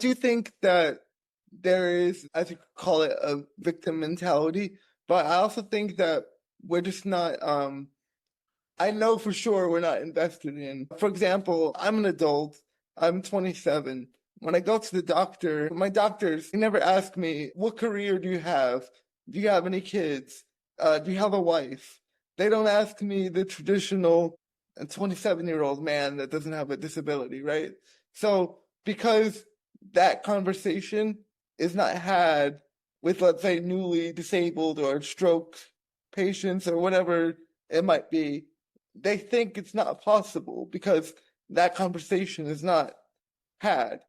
Do you think that there is, as you call it, a victim mentality? But I also think that we're just not, I know for sure we're not invested in. For example, I'm an adult, I'm 27. When I go to the doctor, my doctors, they never ask me, what career do you have? Do you have any kids? Do you have a wife? They don't ask me the traditional 27-year-old man that doesn't have a disability, right? So because that conversation is not had with, let's say, newly disabled or stroke patients or whatever it might be, they think it's not possible because that conversation is not had.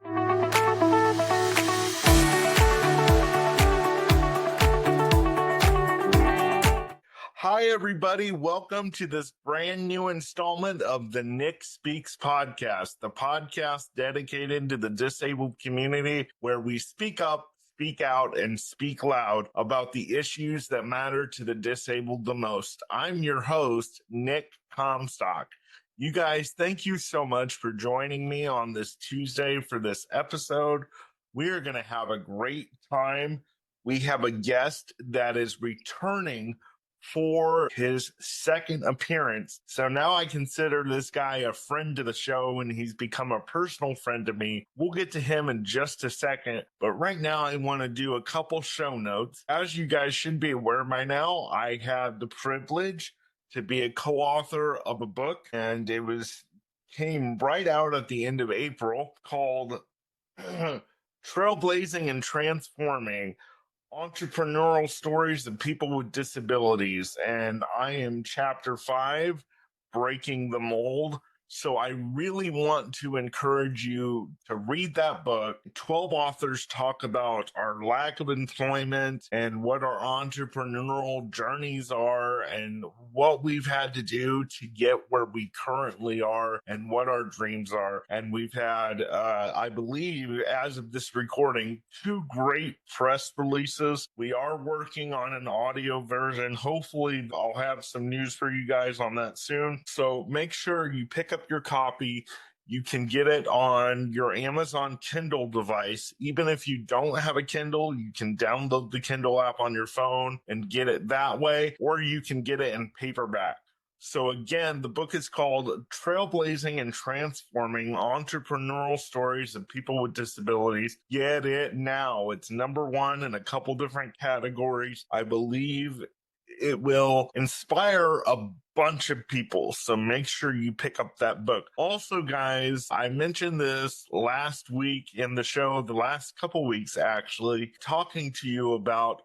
Hi, everybody. Welcome to this brand new installment of the Nick Speaks podcast, the podcast dedicated to the disabled community where we speak up, speak out, and speak loud about the issues that matter to the disabled the most. I'm your host, Nick Comstock. You guys, thank you so much for joining me on this Tuesday for this episode. We are going to have a great time. We have a guest that is returning for his second appearance. So now I consider this guy a friend to the show, and he's become a personal friend to me. We'll get to him in just a second, but right now I want to do a couple show notes. As you guys should be aware by now, I have the privilege to be a co-author of a book, and it came right out at the end of April, called Trailblazing and Transforming: Entrepreneurial Stories of People with Disabilities. And I am chapter 5, Breaking the Mold. So I really want to encourage you to read that book. 12 authors talk about our lack of employment and what our entrepreneurial journeys are and what we've had to do to get where we currently are and what our dreams are. And we've had, I believe, as of this recording, 2 great press releases. We are working on an audio version. Hopefully, I'll have some news for you guys on that soon. So make sure you pick up your copy. You can get it on your Amazon Kindle device. Even if you don't have a Kindle, you can download the Kindle app on your phone and get it that way, or you can get it in paperback. So again, the book is called Trailblazing and Transforming: Entrepreneurial Stories of People with Disabilities. Get it now. It's number 1 in a couple different categories. I believe it will inspire a bunch of people. So make sure you pick up that book. Also, guys, I mentioned this last week in the show, the last couple weeks actually, talking to you about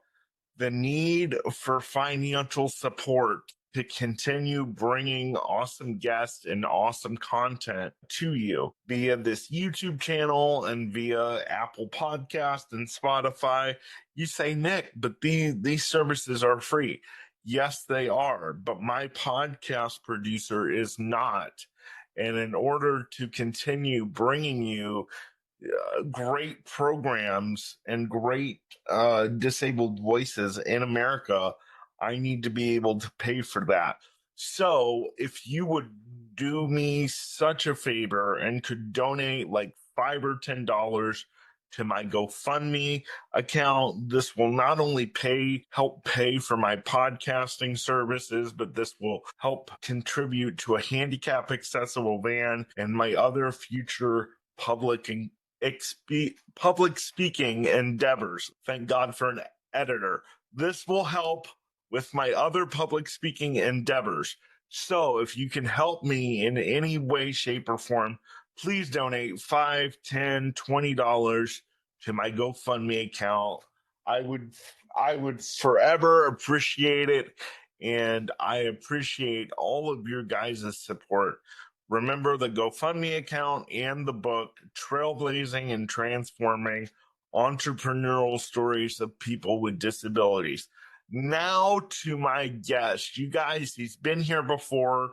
the need for financial support to continue bringing awesome guests and awesome content to you via this YouTube channel and via Apple Podcast and Spotify. You say, Nick, but these services are free. Yes, they are, but my podcast producer is not. And in order to continue bringing you great programs and great disabled voices in America, I need to be able to pay for that. So if you would do me such a favor and could donate like $5 or $10 to my GoFundMe account, this will not only help pay for my podcasting services, but this will help contribute to a handicap accessible van and my other future public speaking endeavors. Thank God for an editor. This will help with my other public speaking endeavors. So if you can help me in any way, shape, or form, please donate $5, $10, $20 to my GoFundMe account. I would forever appreciate it, and I appreciate all of your guys' support. Remember the GoFundMe account and the book, Trailblazing and Transforming: Entrepreneurial Stories of People with Disabilities. Now to my guest. You guys, he's been here before.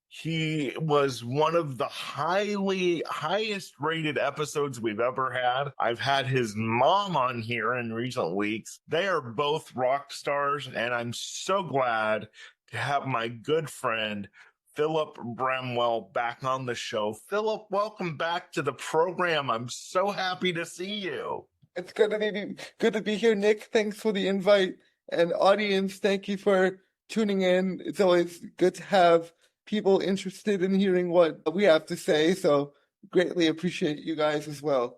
He was one of the highest rated episodes we've ever had. I've had his mom on here in recent weeks. They are both rock stars, and I'm so glad to have my good friend Phillip Bramwell back on the show. Phillip, welcome back to the program. I'm so happy to see you. It's good to be here, Nick. Thanks for the invite. And audience, thank you for tuning in. It's always good to have people interested in hearing what we have to say. So greatly appreciate you guys as well.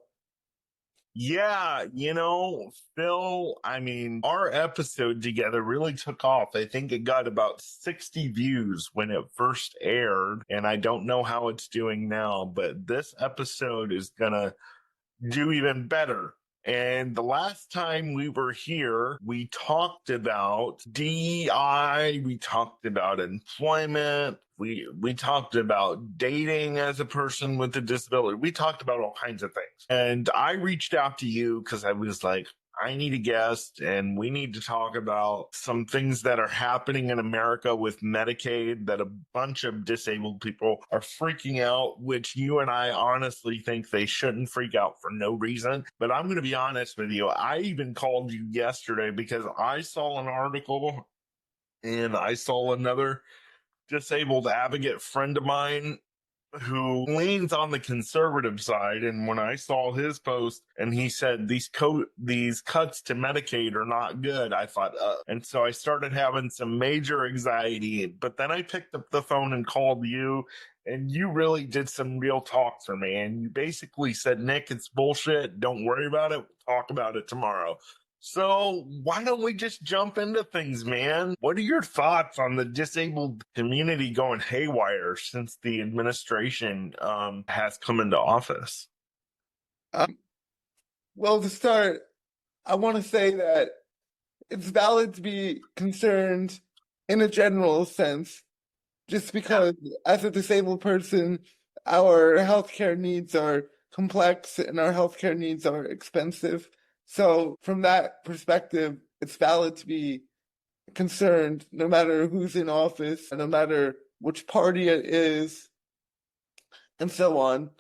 Yeah, Phil, our episode together really took off. I think it got about 60 views when it first aired, and I don't know how it's doing now, but this episode is gonna do even better. And the last time we were here, we talked about DEI, we talked about employment, we talked about dating as a person with a disability. We talked about all kinds of things. And I reached out to you because I was like, I need a guest and we need to talk about some things that are happening in America with Medicaid that a bunch of disabled people are freaking out, which you and I honestly think they shouldn't freak out for no reason. But I'm going to be honest with you. I even called you yesterday because I saw an article and I saw another disabled advocate friend of mine who leans on the conservative side, and when I saw his post and he said these cuts to Medicaid are not good, I thought, and so I started having some major anxiety. But then I picked up the phone and called you, and you really did some real talk for me. And you basically said, Nick, it's bullshit. Don't worry about it. We'll talk about it tomorrow. So why don't we just jump into things, man? What are your thoughts on the disabled community going haywire since the administration has come into office? Well, to start, I want to say that it's valid to be concerned in a general sense, just because as a disabled person, our healthcare needs are complex and our healthcare needs are expensive. So from that perspective, it's valid to be concerned no matter who's in office, no matter which party it is, and so on.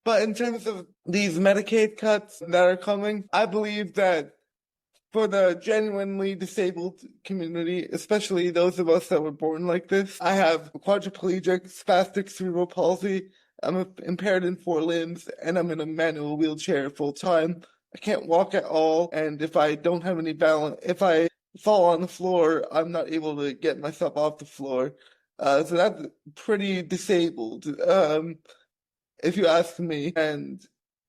But in terms of these Medicaid cuts that are coming, I believe that for the genuinely disabled community, especially those of us that were born like this, I have quadriplegic, spastic cerebral palsy. I'm impaired in 4 limbs, and I'm in a manual wheelchair full time. I can't walk at all, and if I don't have any balance, if I fall on the floor, I'm not able to get myself off the floor. So that's pretty disabled, if you ask me. And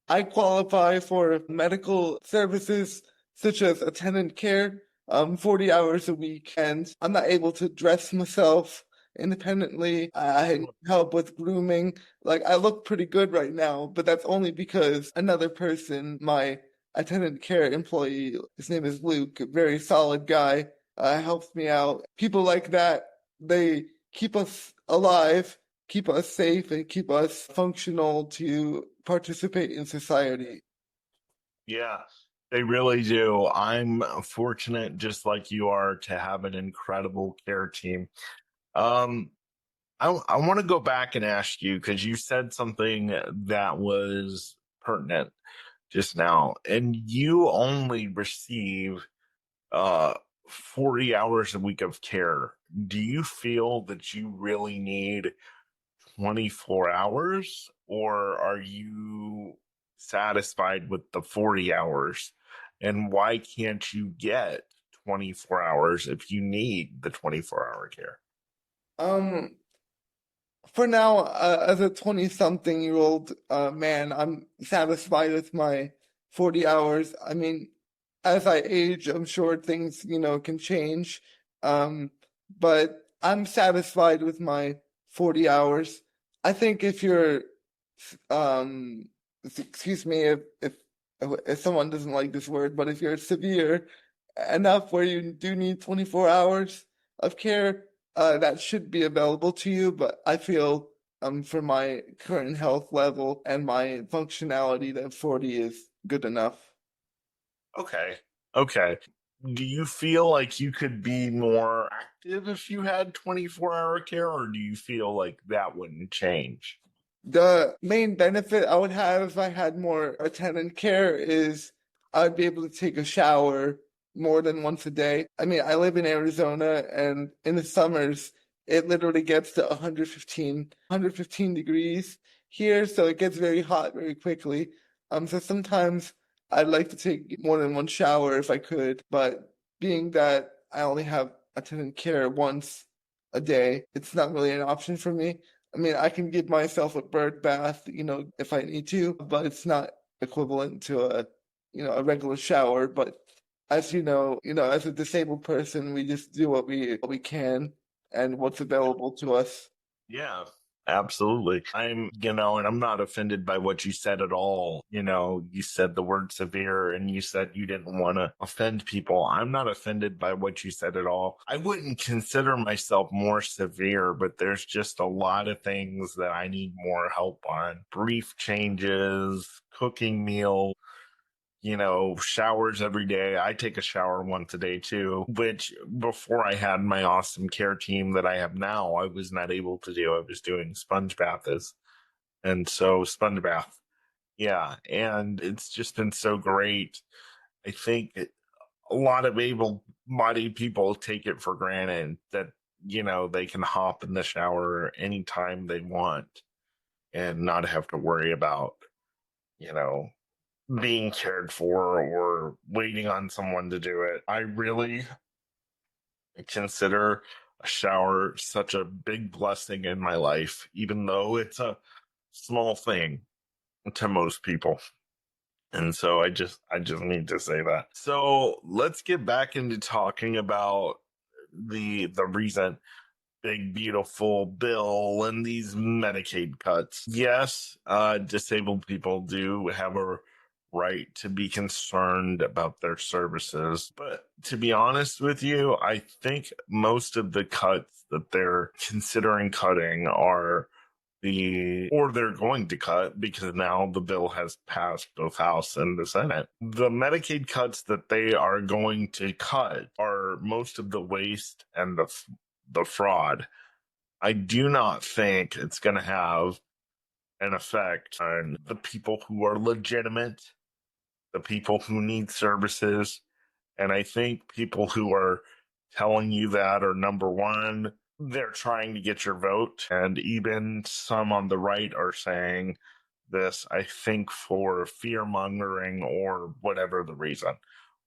I qualify for medical services such as attendant care, 40 hours a week, and I'm not able to dress myself independently. I need help with grooming. Like, I look pretty good right now, but that's only because another person, my attendant care employee, his name is Luke, a very solid guy, helps me out. People like that, they keep us alive, keep us safe, and keep us functional to participate in society. Yeah, they really do. I'm fortunate, just like you are, to have an incredible care team. Um, I want to go back and ask you because you said something that was pertinent just now, and you only receive uh 40 hours a week of care. Do you feel that you really need 24 hours, or are you satisfied with the 40 hours? And why can't you get 24 hours if you need the 24-hour care? Um, for now, as a 20-something-year-old man, I'm satisfied with my 40 hours. I mean, as I age, I'm sure things, can change. But I'm satisfied with my 40 hours. I think if you're, um, excuse me if someone doesn't like this word, but if you're severe enough where you do need 24 hours of care, that should be available to you. But I feel, for my current health level and my functionality, that 40 is good enough. Okay. Okay. Do you feel like you could be more active if you had 24-hour care, or do you feel like that wouldn't change? The main benefit I would have if I had more attendant care is I'd be able to take a shower more than once a day. I mean, I live in Arizona, and in the summers, it literally gets to 115 degrees here, so it gets very hot very quickly. So sometimes I'd like to take more than one shower if I could, but being that I only have attendant care once a day, it's not really an option for me. I mean, I can give myself a bird bath, if I need to, but it's not equivalent to a regular shower. But as as a disabled person, we just do what we can and what's available to us. Yeah, absolutely. And I'm not offended by what you said at all. You said the word severe and you said you didn't want to offend people. I'm not offended by what you said at all. I wouldn't consider myself more severe, but there's just a lot of things that I need more help on. Brief changes, cooking meals, showers every day. I take a shower once a day too, which before I had my awesome care team that I have now, I was not able to do. I was doing sponge baths. And so sponge bath. Yeah. And it's just been so great. I think a lot of able bodied people take it for granted that, they can hop in the shower anytime they want and not have to worry about, you know, being cared for or waiting on someone to do it. I really consider a shower such a big blessing in my life, even though it's a small thing to most people. And so I just need to say that. So let's get back into talking about the recent big beautiful bill and these Medicaid cuts. Yes, disabled people do have a right to be concerned about their services, but to be honest with you, I think most of the cuts that they're considering cutting are or they're going to cut because now the bill has passed both House and the Senate. The Medicaid cuts that they are going to cut are most of the waste and the fraud. I do not think it's going to have an effect on the people who are legitimate, the people who need services. And I think people who are telling you that are number one, they're trying to get your vote. And even some on the right are saying this, I think, for fear mongering or whatever the reason.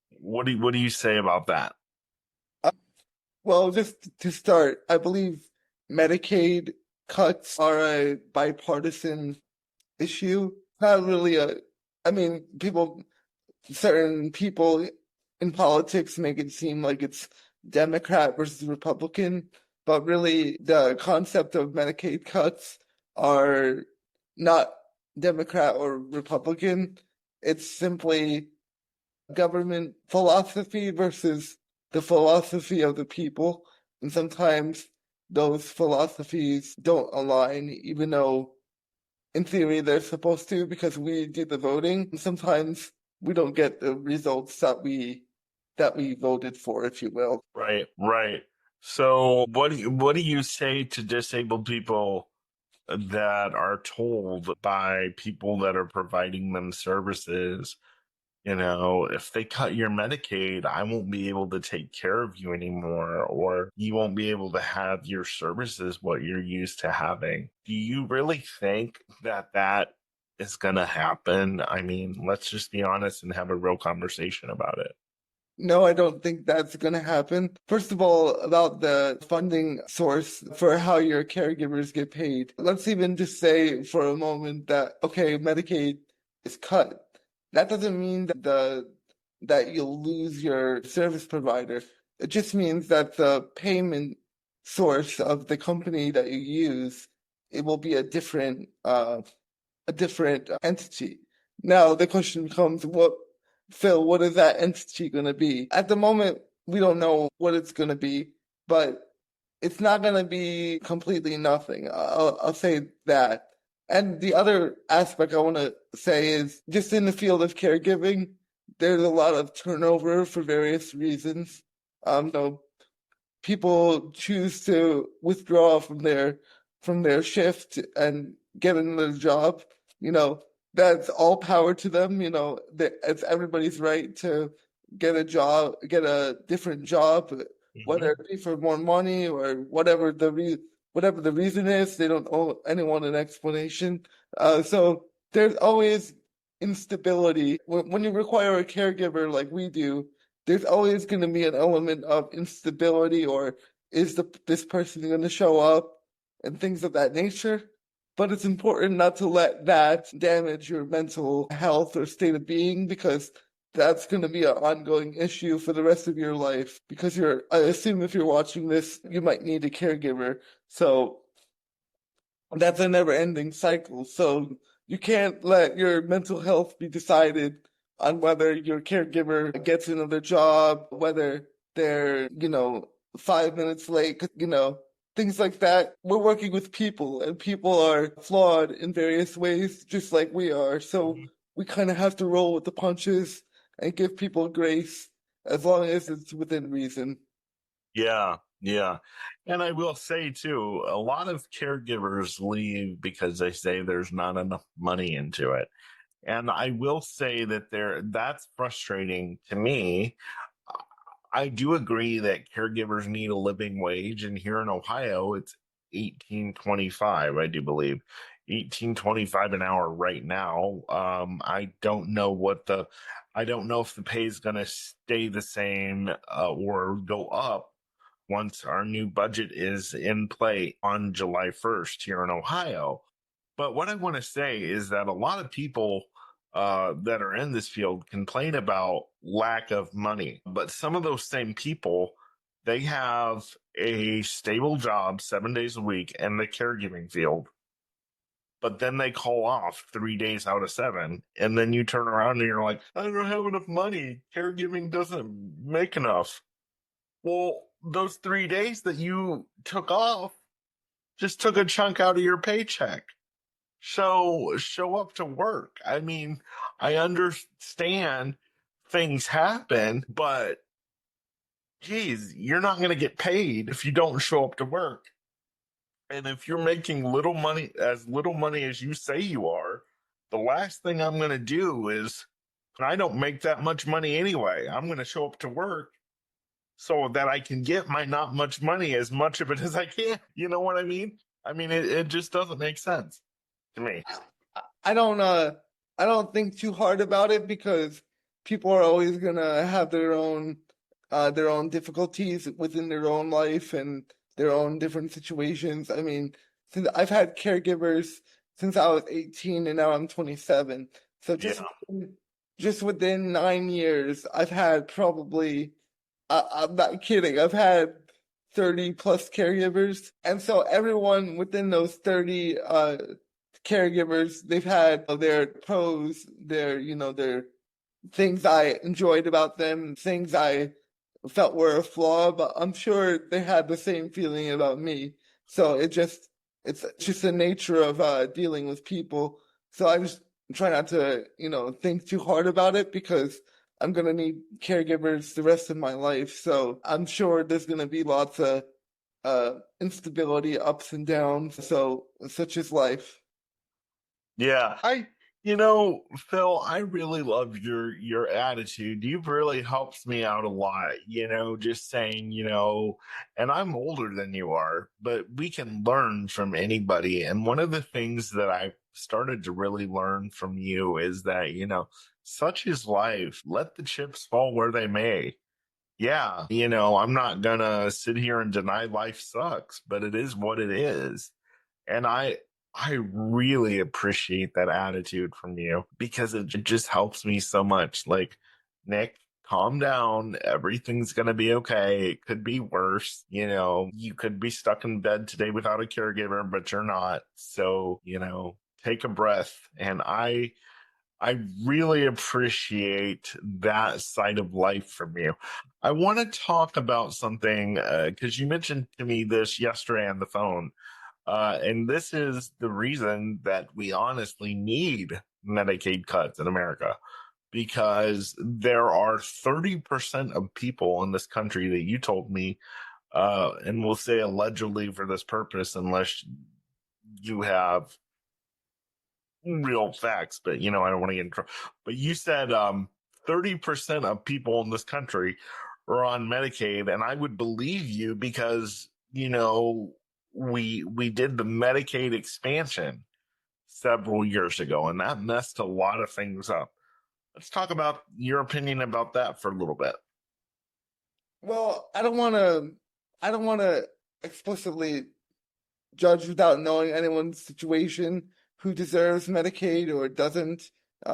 What do you say about that? Uh, Well, just to start, I believe Medicaid cuts are a bipartisan issue. Not really I mean, certain people in politics make it seem like it's Democrat versus Republican, but really the concept of Medicaid cuts are not Democrat or Republican. It's simply government philosophy versus the philosophy of the people. And sometimes those philosophies don't align, even though in theory they're supposed to, because we do the voting. And sometimes we don't get the results that we voted for, if you will. Right, right. So what do you say to disabled people that are told by people that are providing them services, if they cut your Medicaid, I won't be able to take care of you anymore, or you won't be able to have your services what you're used to having. Do you really think that that is going to happen? I mean, let's just be honest and have a real conversation about it. No, I don't think that's going to happen. First of all, about the funding source for how your caregivers get paid. Let's even just say for a moment that, okay, Medicaid is cut. That doesn't mean that you'll lose your service provider. It just means that the payment source of the company that you use, it will be a different entity. Now the question becomes, Phil, what is that entity going to be? At the moment, we don't know what it's going to be, but it's not going to be completely nothing. I'll say that. And the other aspect I want to say is just in the field of caregiving, there's a lot of turnover for various reasons. People choose to withdraw from their shift and get another job. That's all power to them. It's everybody's right to get a job, get a different job Hmm. whether it be for more money or whatever the reason is. They don't owe anyone an explanation. So there's always instability when you require a caregiver like we do. There's always going to be an element of instability, or is this person going to show up, and things of that nature. But it's important not to let that damage your mental health or state of being, because that's going to be an ongoing issue for the rest of your life. Because I assume if you're watching this, you might need a caregiver. So that's a never-ending cycle. So you can't let your mental health be decided on whether your caregiver gets another job, whether they're, 5 minutes late, things like that. We're working with people, and people are flawed in various ways, just like we are. So we kind of have to roll with the punches and give people grace as long as it's within reason. Yeah, yeah. And I will say too, a lot of caregivers leave because they say there's not enough money into it. And I will say that that's frustrating to me. I do agree that caregivers need a living wage, and here in Ohio, it's 18.25, I do believe. 18.25 an hour right now. I don't know if the pay is going to stay the same or go up once our new budget is in play on July 1st here in Ohio. But what I want to say is that a lot of people that are in this field complain about lack of money, but some of those same people, they have a stable job 7 days a week in the caregiving field, but then they call off 3 days out of seven, and then you turn around and you're like, I don't have enough money. Caregiving doesn't make enough. Well, those 3 days that you took off just took a chunk out of your paycheck. So show up to work. I mean, I understand things happen, but geez, you're not going to get paid if you don't show up to work. And if you're making little money as you say you are, the last thing I'm going to do is, I don't make that much money anyway. I'm going to show up to work so that I can get my not much money, as much of it as I can. You know what I mean? I mean, it just doesn't make sense to me. I don't I don't think too hard about it, because people are always gonna have their own difficulties within their own life and their own different situations. I mean, since I've had caregivers since I was 18 and now I'm 27. So Yeah. just within 9 years, I've had probably I'm not kidding. I've had 30 plus caregivers. And so everyone within those 30 caregivers, they've had their pros, their things I enjoyed about them, things I felt were a flaw, but I'm sure they had the same feeling about me. So it's just the nature of dealing with people. So I just try not to, think too hard about it, because I'm gonna need caregivers the rest of my life. So I'm sure there's gonna be lots of instability, ups and downs. So such is life. Yeah. Phil, I really love your attitude. You've really helped me out a lot, just saying, and I'm older than you are, but we can learn from anybody. And one of the things that I started to really learn from you is that, such is life. Let the chips fall where they may. Yeah, I'm not gonna sit here and deny life sucks, but it is what it is. And I really appreciate that attitude from you, because it just helps me so much. Like, Nick, calm down. Everything's going to be okay. It could be worse. You could be stuck in bed today without a caregiver, but you're not. So, take a breath. And I really appreciate that side of life from you. I want to talk about something because you mentioned to me this yesterday on the phone. And this is the reason that we honestly need Medicaid cuts in America, because there are 30% of people in this country that you told me, and we'll say allegedly for this purpose, unless you have real facts, but I don't want to get in trouble. But you said 30% of people in this country are on Medicaid, and I would believe you because, we did the Medicaid expansion several years ago, and that messed a lot of things up. Let's talk about your opinion about that for a little bit. Well, I don't want to explicitly judge without knowing anyone's situation who deserves Medicaid or doesn't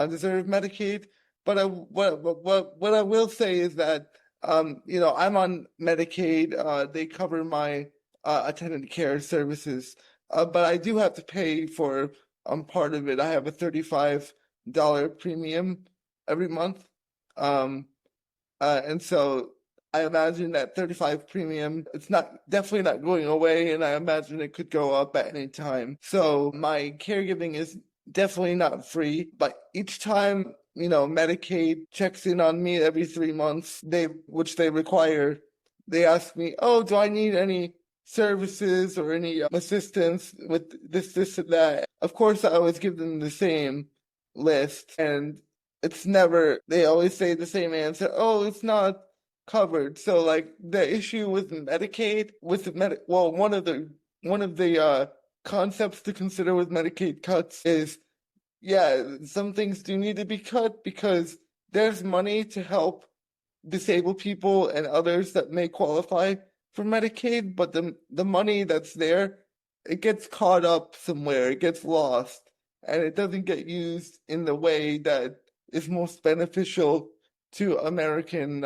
deserve Medicaid. But what I will say is that I'm on Medicaid. They cover my attendant care services, but I do have to pay for part of it. I have a $35 premium every month, and so I imagine that 35 premium, it's not definitely not going away, and I imagine it could go up at any time. So my caregiving is definitely not free, but each time, Medicaid checks in on me every 3 months, which they require, they ask me, oh, do I need any services or any assistance with this, and that? Of course, I always give them the same list, and it's never, they always say the same answer. Oh, it's not covered. So like the issue with Medicaid, well, one of the concepts to consider with Medicaid cuts is, yeah, some things do need to be cut because there's money to help disabled people and others that may qualify for Medicaid, but the money that's there, it gets caught up somewhere, it gets lost, and it doesn't get used in the way that is most beneficial to American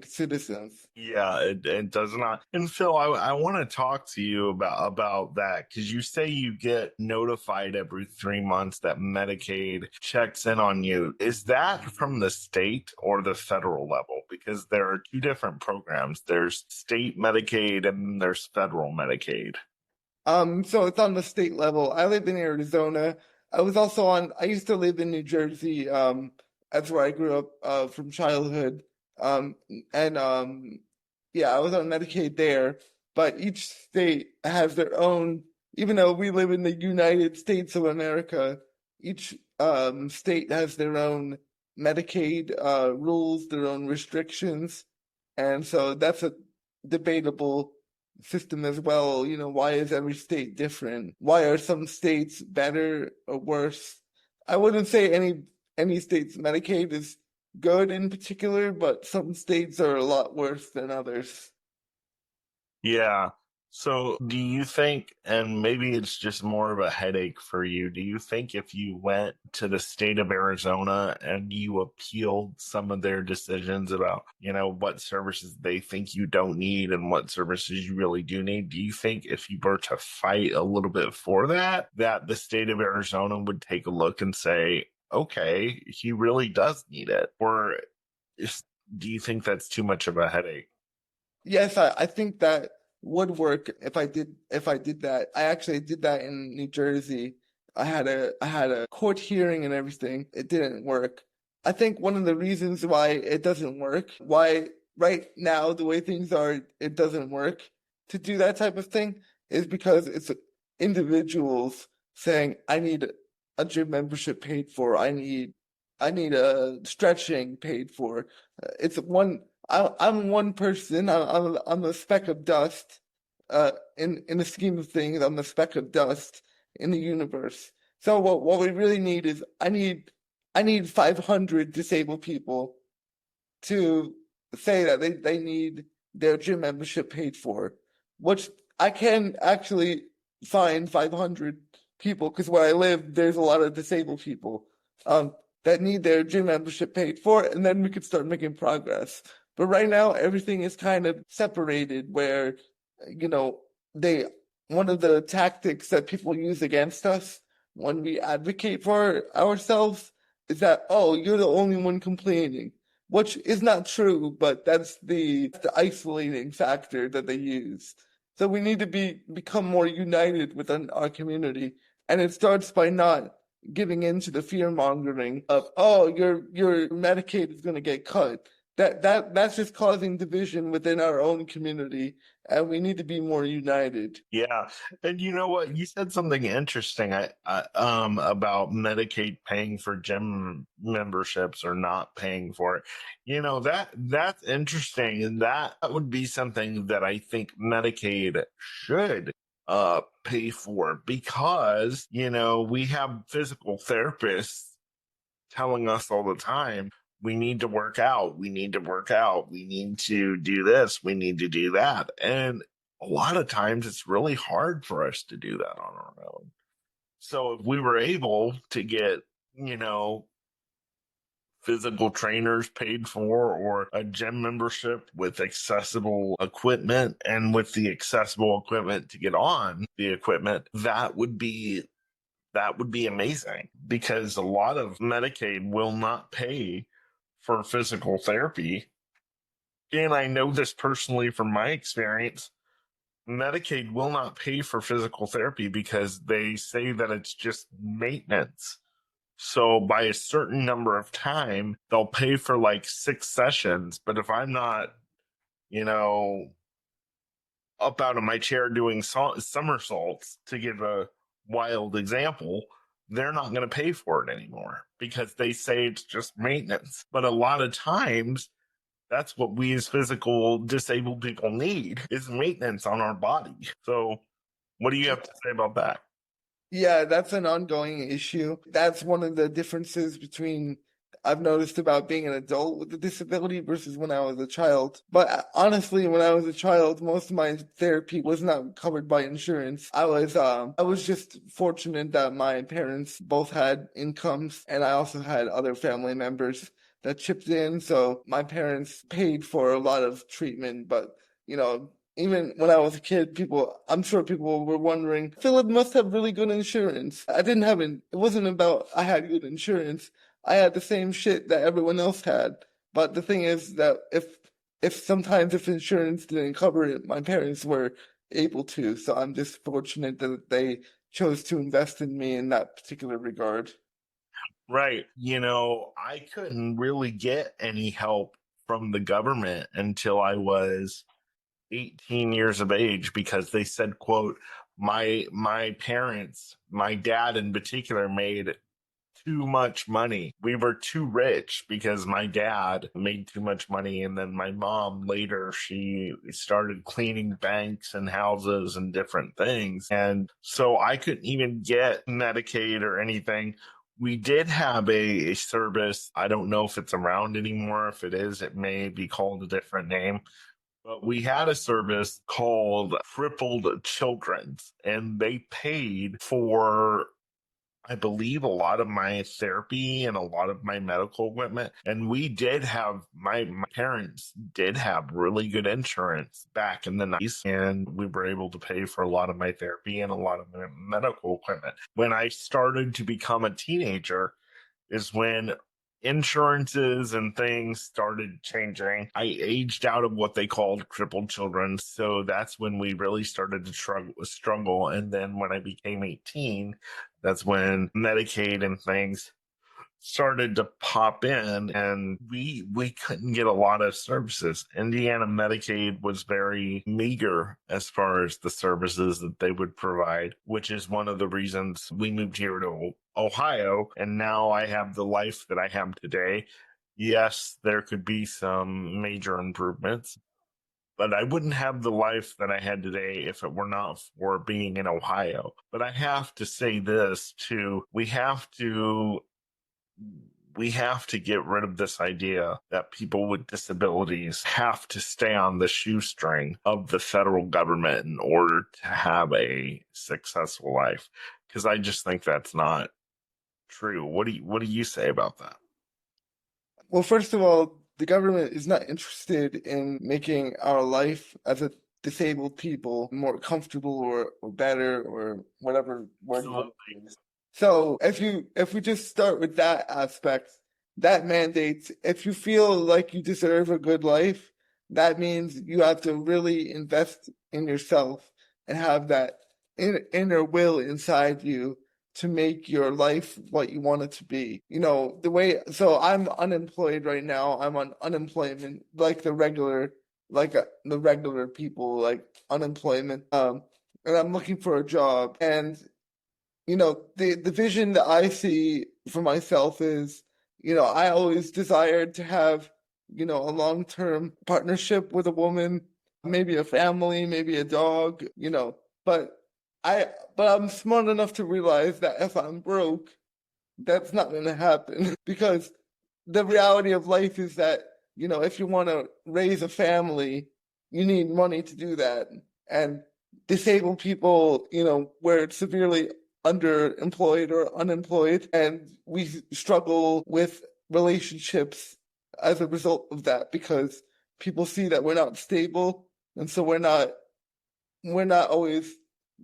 citizens. Yeah, it does not. And Phil, I want to talk to you about that because you say you get notified every 3 months that Medicaid checks in on you. Is that from the state or the federal level? Because there are two different programs. There's state Medicaid and there's federal Medicaid. So it's on the state level. I live in Arizona. I used to live in New Jersey. That's where I grew up from childhood. Um, and yeah, I was on Medicaid there, but each state has their own, even though we live in the United States of America, each state has their own Medicaid rules, their own restrictions. And so that's a debatable system as well. Why is every state different? Why are some states better or worse? I wouldn't say any state's Medicaid is good in particular, but some states are a lot worse than others. Yeah. So, do you think, and maybe it's just more of a headache for you, do you think if you went to the state of Arizona and you appealed some of their decisions about, what services they think you don't need and what services you really do need, do you think if you were to fight a little bit for that, that the state of Arizona would take a look and say, okay, he really does need it? Or is, do you think that's too much of a headache? Yes, I think that would work if I did that. I actually did that in New Jersey. I had a court hearing and everything. It didn't work. I think one of the reasons why it doesn't work, why right now the way things are, it doesn't work to do that type of thing, is because it's individuals saying, I need a gym membership paid for. I need a stretching paid for. It's one. I'm one person. I'm a speck of dust. In the scheme of things, I'm a speck of dust in the universe. So what we really need is I need 500 disabled people to say that they need their gym membership paid for, which I can actually find 500 people because where I live, there's a lot of disabled people that need their gym membership paid for, and then we could start making progress. But right now, everything is kind of separated where, you know, they, one of the tactics that people use against us when we advocate for ourselves is that, oh, you're the only one complaining, which is not true, but that's the isolating factor that they use. So we need to become more united within our community. And it starts by not giving in to the fear mongering of, oh, your Medicaid is going to get cut. That's just causing division within our own community, and we need to be more united. Yeah, and you know what? You said something interesting. About Medicaid paying for gym memberships or not paying for it. That's interesting, and that would be something that I think Medicaid should pay for, because we have physical therapists telling us all the time, we need to work out, we need to work out, we need to do this, we need to do that. And a lot of times it's really hard for us to do that on our own. So if we were able to get, you know, physical trainers paid for, or a gym membership with accessible equipment, and with the accessible equipment to get on the equipment, that would be amazing, because a lot of Medicaid will not pay for physical therapy. And I know this personally from my experience. Medicaid will not pay for physical therapy because they say that it's just maintenance. So by a certain number of time, they'll pay for like 6 sessions. But if I'm not, you know, up out of my chair doing somersaults, to give a wild example, they're not going to pay for it anymore because they say it's just maintenance. But a lot of times, that's what we as physical disabled people need, is maintenance on our body. So what do you have to say about that? Yeah, that's an ongoing issue. That's one of the differences between I've noticed about being an adult with a disability versus when I was a child. But honestly, when I was a child, most of my therapy was not covered by insurance. I was just fortunate that my parents both had incomes, and I also had other family members that chipped in. So my parents paid for a lot of treatment, but you know, even when I was a kid, I'm sure people were wondering, Philip must have really good insurance. I didn't have it. It wasn't about I had good insurance. I had the same shit that everyone else had. But the thing is that if insurance didn't cover it, my parents were able to. So I'm just fortunate that they chose to invest in me in that particular regard. Right. I couldn't really get any help from the government until I was 18 years of age, because they said, quote, my parents, my dad in particular, made too much money. We were too rich because my dad made too much money. And then my mom later, she started cleaning banks and houses and different things. And so I couldn't even get Medicaid or anything. We did have a service. I don't know if it's around anymore. If it is, it may be called a different name. But we had a service called Crippled Children's, and they paid for, I believe, a lot of my therapy and a lot of my medical equipment. And we did have, my parents did have really good insurance back in the 90s. And we were able to pay for a lot of my therapy and a lot of my medical equipment. When I started to become a teenager is when insurances and things started changing. I aged out of what they called crippled children. So that's when we really started to struggle. And then when I became 18, that's when Medicaid and things started to pop in, and we couldn't get a lot of services. Indiana Medicaid was very meager as far as the services that they would provide, which is one of the reasons we moved here to Ohio, and now I have the life that I have today. Yes, there could be some major improvements, but I wouldn't have the life that I had today if it were not for being in Ohio. But I have to say this too. We have to get rid of this idea that people with disabilities have to stay on the shoestring of the federal government in order to have a successful life, because I just think that's not true. What do you say about that? Well, first of all, the government is not interested in making our life as a disabled people more comfortable or better or whatever word you want to Absolutely. use. So if we just start with that aspect, that mandates if you feel like you deserve a good life, that means you have to really invest in yourself and have that inner will inside you to make your life what you want it to be. So I'm unemployed right now. I'm on unemployment, like the regular people, like unemployment. And I'm looking for a job. And the vision that I see for myself is, I always desired to have, a long-term partnership with a woman, maybe a family, maybe a dog, but I but I'm smart enough to realize that if I'm broke, that's not going to happen because the reality of life is that, if you want to raise a family, you need money to do that. And disabled people, we're severely underemployed or unemployed, and we struggle with relationships as a result of that because people see that we're not stable, and so we're not always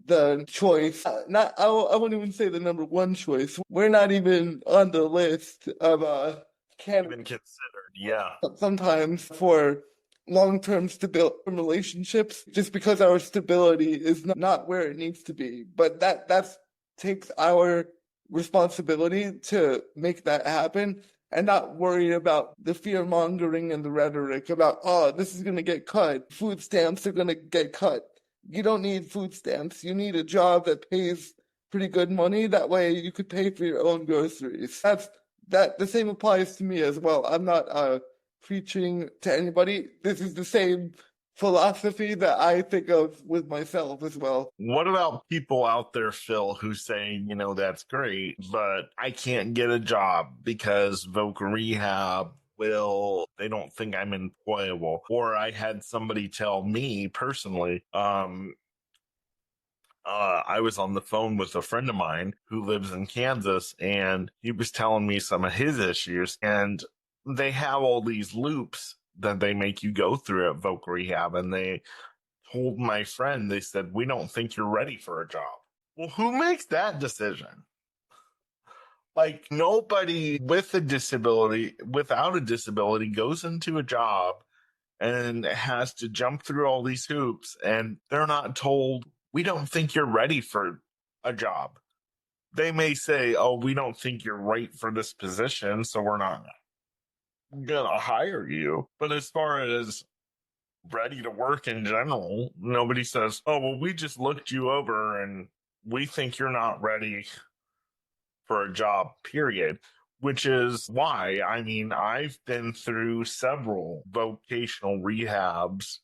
the choice. Not I wouldn't even say the number one choice. We're not even on the list of Even candidates considered, yeah. sometimes for long-term stable relationships just because our stability is not where it needs to be. But that takes our responsibility to make that happen and not worry about the fear mongering and the rhetoric about, oh, this is going to get cut. Food stamps are going to get cut. You don't need food stamps. You need a job that pays pretty good money. That way you could pay for your own groceries. The same applies to me as well. I'm not preaching to anybody. This is the same philosophy that I think of with myself as well. What about people out there, Phil, who say, that's great, but I can't get a job because voc rehab they don't think I'm employable. Or I had somebody tell me personally, I was on the phone with a friend of mine who lives in Kansas, and he was telling me some of his issues. And they have all these loops that they make you go through at voc rehab. And they told my friend, they said, we don't think you're ready for a job. Well, who makes that decision? Like, nobody without a disability goes into a job and has to jump through all these hoops, and they're not told, we don't think you're ready for a job. They may say, oh, we don't think you're right for this position, so we're not gonna hire you. But as far as ready to work in general, nobody says, oh, well, we just looked you over and we think you're not ready for a job, period. Which is why, I've been through several vocational rehabs.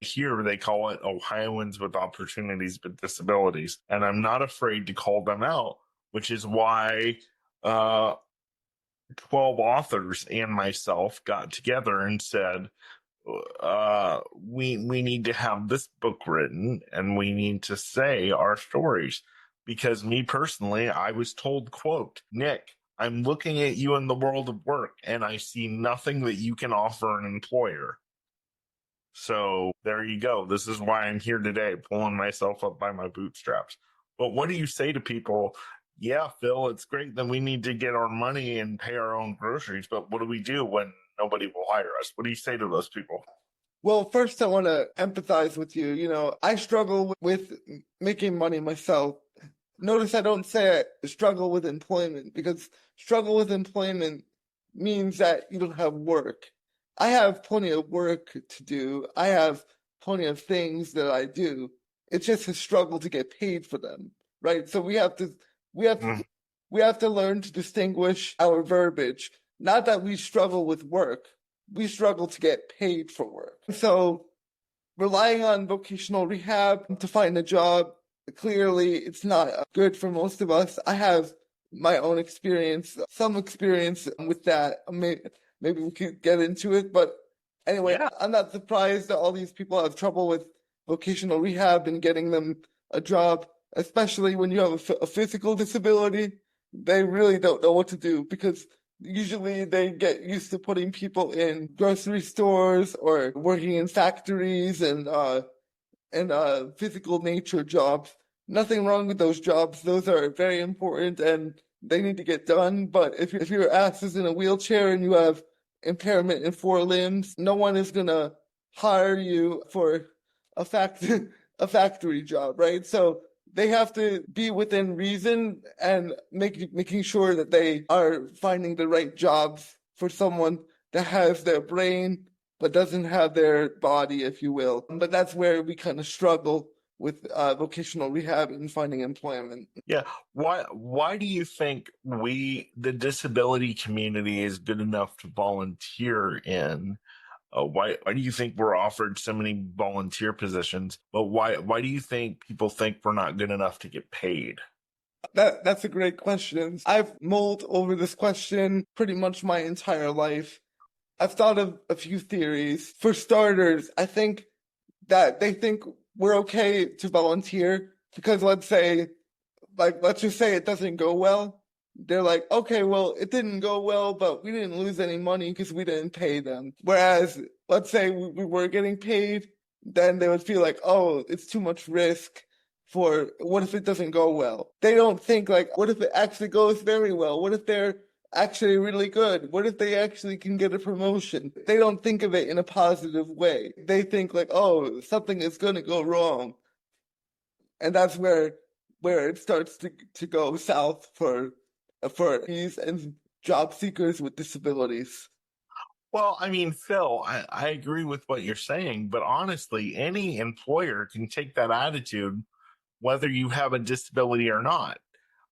Here they call it Ohioans with Opportunities with Disabilities. And I'm not afraid to call them out, which is why 12 authors and myself got together and said, we need to have this book written and we need to say our stories. Because me personally, I was told, quote, Nick, I'm looking at you in the world of work and I see nothing that you can offer an employer. So there you go. This is why I'm here today, pulling myself up by my bootstraps. But what do you say to people? Yeah, Phil, it's great that we need to get our money and pay our own groceries, but what do we do when nobody will hire us? What do you say to those people? Well, first I want to empathize with you. I struggle with making money myself. Notice I don't say I struggle with employment because struggle with employment means that you don't have work. I have plenty of work to do. I have plenty of things that I do. It's just a struggle to get paid for them, right? So we have to learn to distinguish our verbiage. Not that we struggle with work. We struggle to get paid for work. So relying on vocational rehab to find a job, clearly it's not good for most of us. I have my own experience, some experience with that. Maybe we could get into it. But anyway, Yeah. I'm not surprised that all these people have trouble with vocational rehab and getting them a job, especially when you have a physical disability. They really don't know what to do because usually they get used to putting people in grocery stores or working in factories and physical nature jobs. Nothing wrong with those jobs. Those are very important and they need to get done. But if your ass is in a wheelchair and you have impairment in 4 limbs, no one is gonna hire you for a factory job, right? So they have to be within reason and making sure that they are finding the right jobs for someone that has their brain but doesn't have their body, if you will. But that's where we kind of struggle with vocational rehab and finding employment. Yeah. Why do you think the disability community is good enough to volunteer in? Why do you think we're offered so many volunteer positions? But why do you think people think we're not good enough to get paid? That's a great question. I've mulled over this question pretty much my entire life. I've thought of a few theories. For starters, I think that they think we're okay to volunteer because let's just say it doesn't go well. They're like, okay, well, it didn't go well, but we didn't lose any money because we didn't pay them. Whereas, let's say we were getting paid, then they would feel like, oh, it's too much risk for what if it doesn't go well? They don't think like, what if it actually goes very well? What if they're actually really good? What if they actually can get a promotion? They don't think of it in a positive way. They think like, oh, something is going to go wrong. And that's where it starts to go south for these and job seekers with disabilities. Well, I mean, Phil, I agree with what you're saying, but honestly, any employer can take that attitude whether you have a disability or not.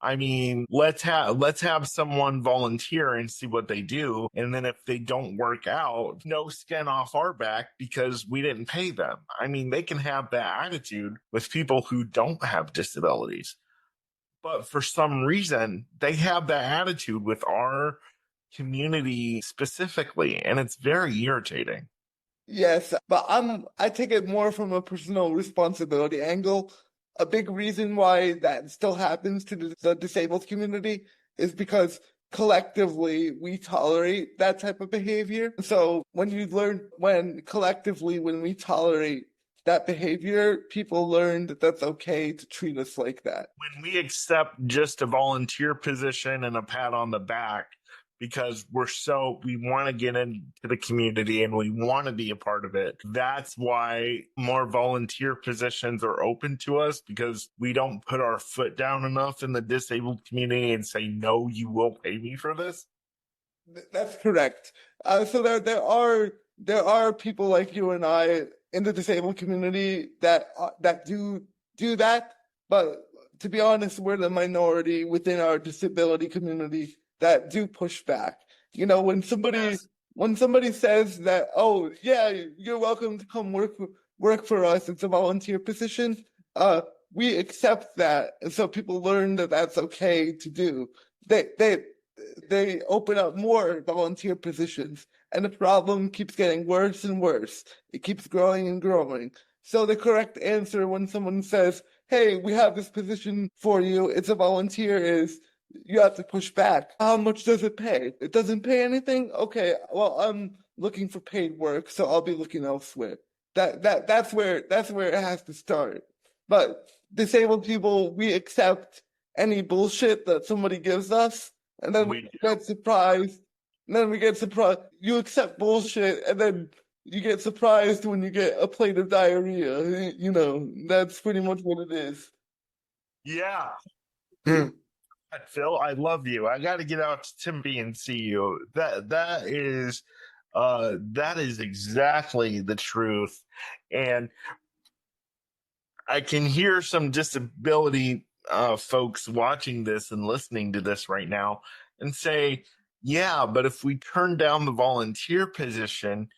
I mean, let's have someone volunteer and see what they do, and then if they don't work out, no skin off our back because we didn't pay them. I mean, they can have that attitude with people who don't have disabilities. But for some reason, they have that attitude with our community specifically, and it's very irritating. Yes, but I take it more from a personal responsibility angle. A big reason why that still happens to the disabled community is because collectively we tolerate that type of behavior. So when collectively when we tolerate that behavior, people learn that that's okay to treat us like that. When we accept just a volunteer position and a pat on the back because we want to get into the community and we want to be a part of it. That's why more volunteer positions are open to us, because we don't put our foot down enough in the disabled community and say, no, you will pay me for this. That's correct. So there are people like you and I in the disabled community that do that, but to be honest, we're the minority within our disability community that do push back. You know, when somebody says that, oh yeah, you're welcome to come work for us, it's a volunteer position. We accept that, and so people learn that that's okay to do. They open up more volunteer positions, and the problem keeps getting worse and worse. It keeps growing and growing. So the correct answer when someone says, hey, we have this position for you, it's a volunteer, is you have to push back. How much does it pay? It doesn't pay anything? Okay, well, I'm looking for paid work, so I'll be looking elsewhere. That's where it has to start. But disabled people, we accept any bullshit that somebody gives us, and then we get surprised. And then we get surprised. You accept bullshit, and then you get surprised when you get a plate of diarrhea. You know, that's pretty much what it is. Yeah. Phil, I love you. I got to get out to Tempe and see you. That is exactly the truth. And I can hear some disability folks watching this and listening to this right now and say, yeah, but if we turn down the volunteer position,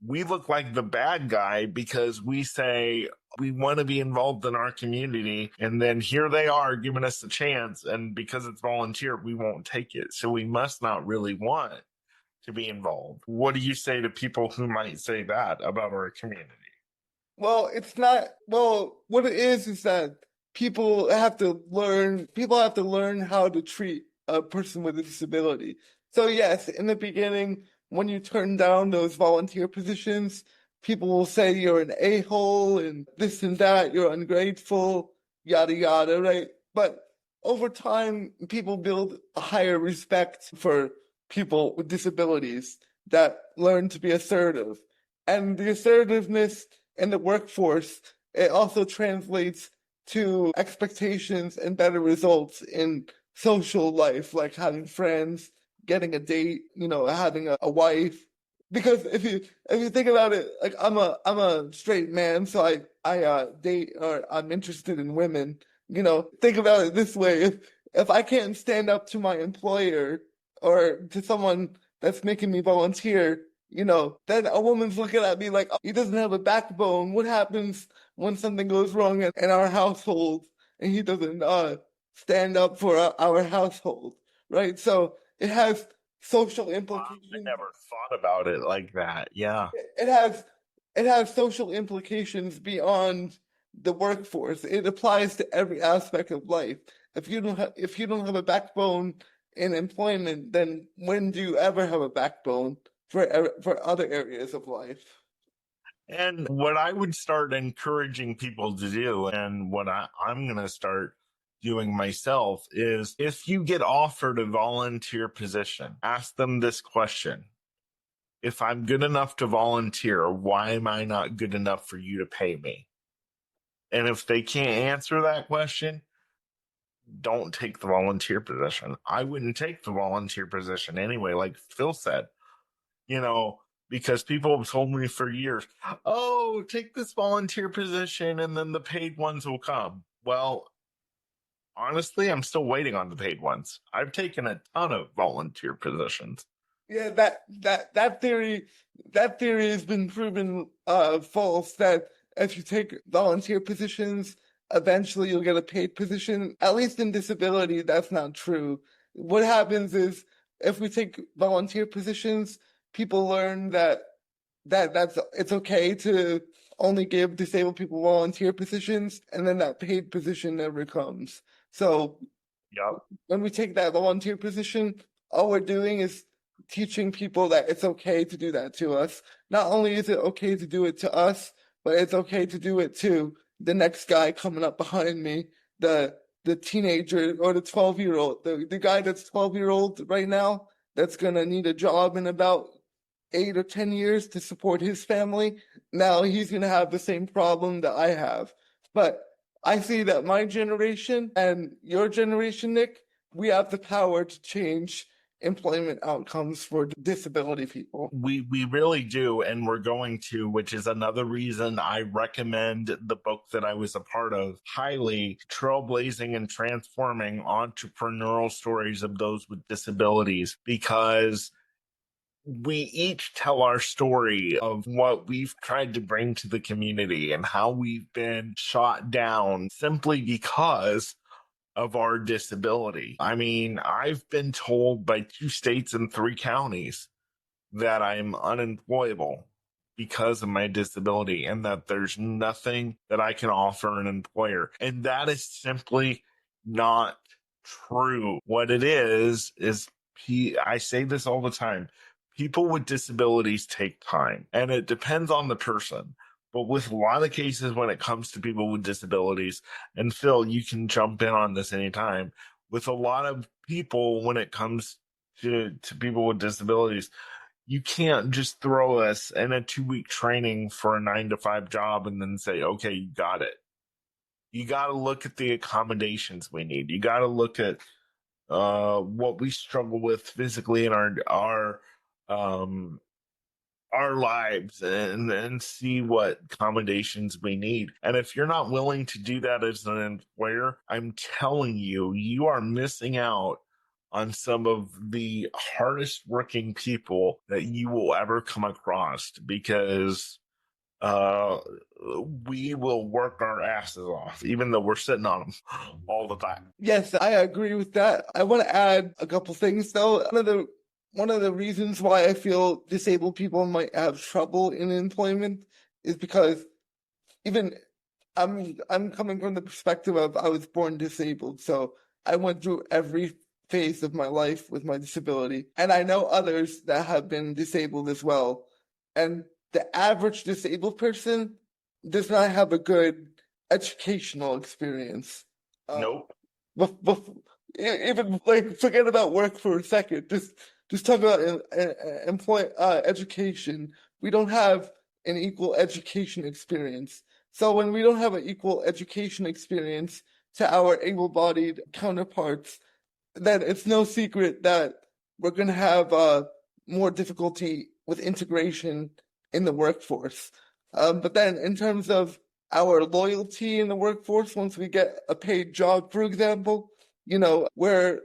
we look like the bad guy because we say we want to be involved in our community. And then here they are giving us a chance. And because it's volunteer, we won't take it. So we must not really want to be involved. What do you say to people who might say that about our community? Well, it's not, well, what it is that people have to learn how to treat a person with a disability. So yes, in the beginning, when you turn down those volunteer positions, people will say you're an a-hole and this and that, you're ungrateful, yada, yada, right? But over time, people build a higher respect for people with disabilities that learn to be assertive. And the assertiveness in the workforce, it also translates to expectations and better results in social life, like having friends, getting a date, having a wife. Because if you think about it, like I'm a straight man, so I date, or I'm interested in women. Think about it this way: if I can't stand up to my employer or to someone that's making me volunteer, then a woman's looking at me like, oh, he doesn't have a backbone. What happens when something goes wrong in our household and he doesn't stand up for our household, right? So it has social Wow, I implications. never thought about it like that. Yeah. It has it has social implications beyond the workforce. It applies to every aspect of life. If you don't have a backbone in employment, then when do you ever have a backbone for other areas of life? And what I would start encouraging people to do, and what I'm going to start doing myself, is if you get offered a volunteer position, ask them this question: if I'm good enough to volunteer, why am I not good enough for you to pay me? And if they can't answer that question, don't take the volunteer position. I wouldn't take the volunteer position anyway, like Phil said, you know, because people have told me for years, oh, take this volunteer position and then the paid ones will come. Well, honestly, I'm still waiting on the paid ones. I've taken a ton of volunteer positions. Yeah, that theory has been proven false, that if you take volunteer positions, eventually you'll get a paid position. At least in disability, that's not true. What happens is, if we take volunteer positions, people learn that it's okay to only give disabled people volunteer positions, and then that paid position never comes. So Yep. when we take that volunteer position, all we're doing is teaching people that it's okay to do that to us. Not only is it okay to do it to us, but it's okay to do it to the next guy coming up behind me, the teenager or the 12-year-old, the guy that's 12-year-old right now, that's gonna need a job in about 8 or 10 years to support his family. Now he's gonna have the same problem that I have. But I see that my generation and your generation, Nick, we have the power to change employment outcomes for disability people. We really do, and we're going to, which is another reason I recommend the book that I was a part of highly: Trailblazing and Transforming Entrepreneurial Stories of Those with Disabilities, because we each tell our story of what we've tried to bring to the community and how we've been shot down simply because of our disability. I mean, I've been told by 2 states and 3 counties that I'm unemployable because of my disability and that there's nothing that I can offer an employer. And that is simply not true. What it is I say this all the time: people with disabilities take time, and it depends on the person. But with a lot of cases, when it comes to people with disabilities, and Phil, you can jump in on this anytime, with a lot of people, when it comes to people with disabilities, you can't just throw us in a 2 week training for a 9 to 5 job and then say, okay, you got it. You got to look at the accommodations we need. You got to look at what we struggle with physically in um, our lives, and see what accommodations we need. And if you're not willing to do that as an employer, I'm telling you, you are missing out on some of the hardest working people that you will ever come across, because uh we will work our asses off even though we're sitting on them all the time. Yes, I agree with that. I want to add a couple things though. One of the reasons why I feel disabled people might have trouble in employment is because, even I'm coming from the perspective of, I was born disabled, so I went through every phase of my life with my disability, and I know others that have been disabled as well. And the average disabled person does not have a good educational experience. Uh, Nope. Even, like, forget about work for a second. Just talk about education. We don't have an equal education experience. So when we don't have an equal education experience to our able-bodied counterparts, then it's no secret that we're going to have more difficulty with integration in the workforce. But then in terms of our loyalty in the workforce, once we get a paid job, for example, we're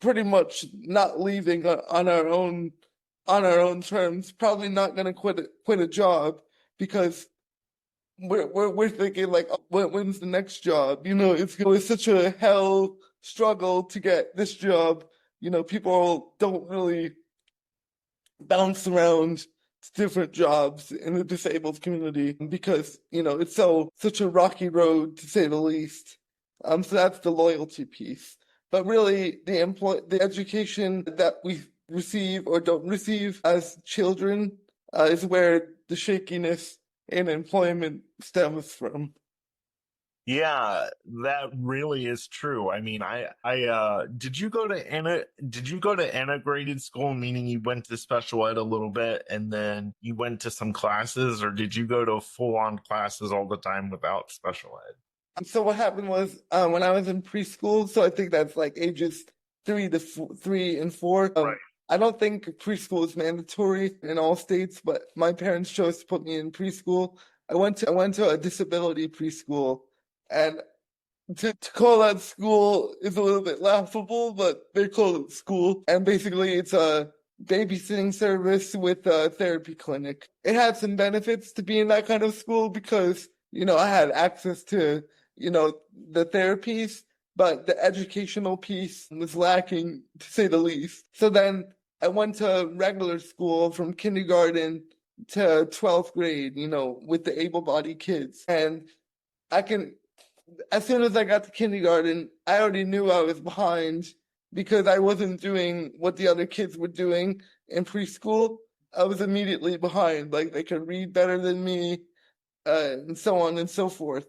pretty much not leaving on our own terms, probably not going to quit a job because we're thinking like, oh, when's the next job? It's such a hell struggle to get this job. People don't really bounce around to different jobs in the disabled community because, it's such a rocky road to say the least. So that's the loyalty piece. But really the education that we receive or don't receive as children is where the shakiness in employment stems from. Yeah, that really is true. I mean, did you go to integrated school, meaning you went to special ed a little bit and then you went to some classes, or did you go to full on classes all the time without special ed? So what happened was when I was in preschool, so I think that's like ages 3 and 4. Right. I don't think preschool is mandatory in all states, but my parents chose to put me in preschool. I went to a disability preschool, and to call that school is a little bit laughable, but they call it school. And basically, it's a babysitting service with a therapy clinic. It had some benefits to be in that kind of school because, I had access to, the therapies, but the educational piece was lacking, to say the least. So then I went to regular school from kindergarten to 12th grade, with the able-bodied kids. And as soon as I got to kindergarten, I already knew I was behind because I wasn't doing what the other kids were doing in preschool. I was immediately behind. Like they could read better than me, and so on and so forth.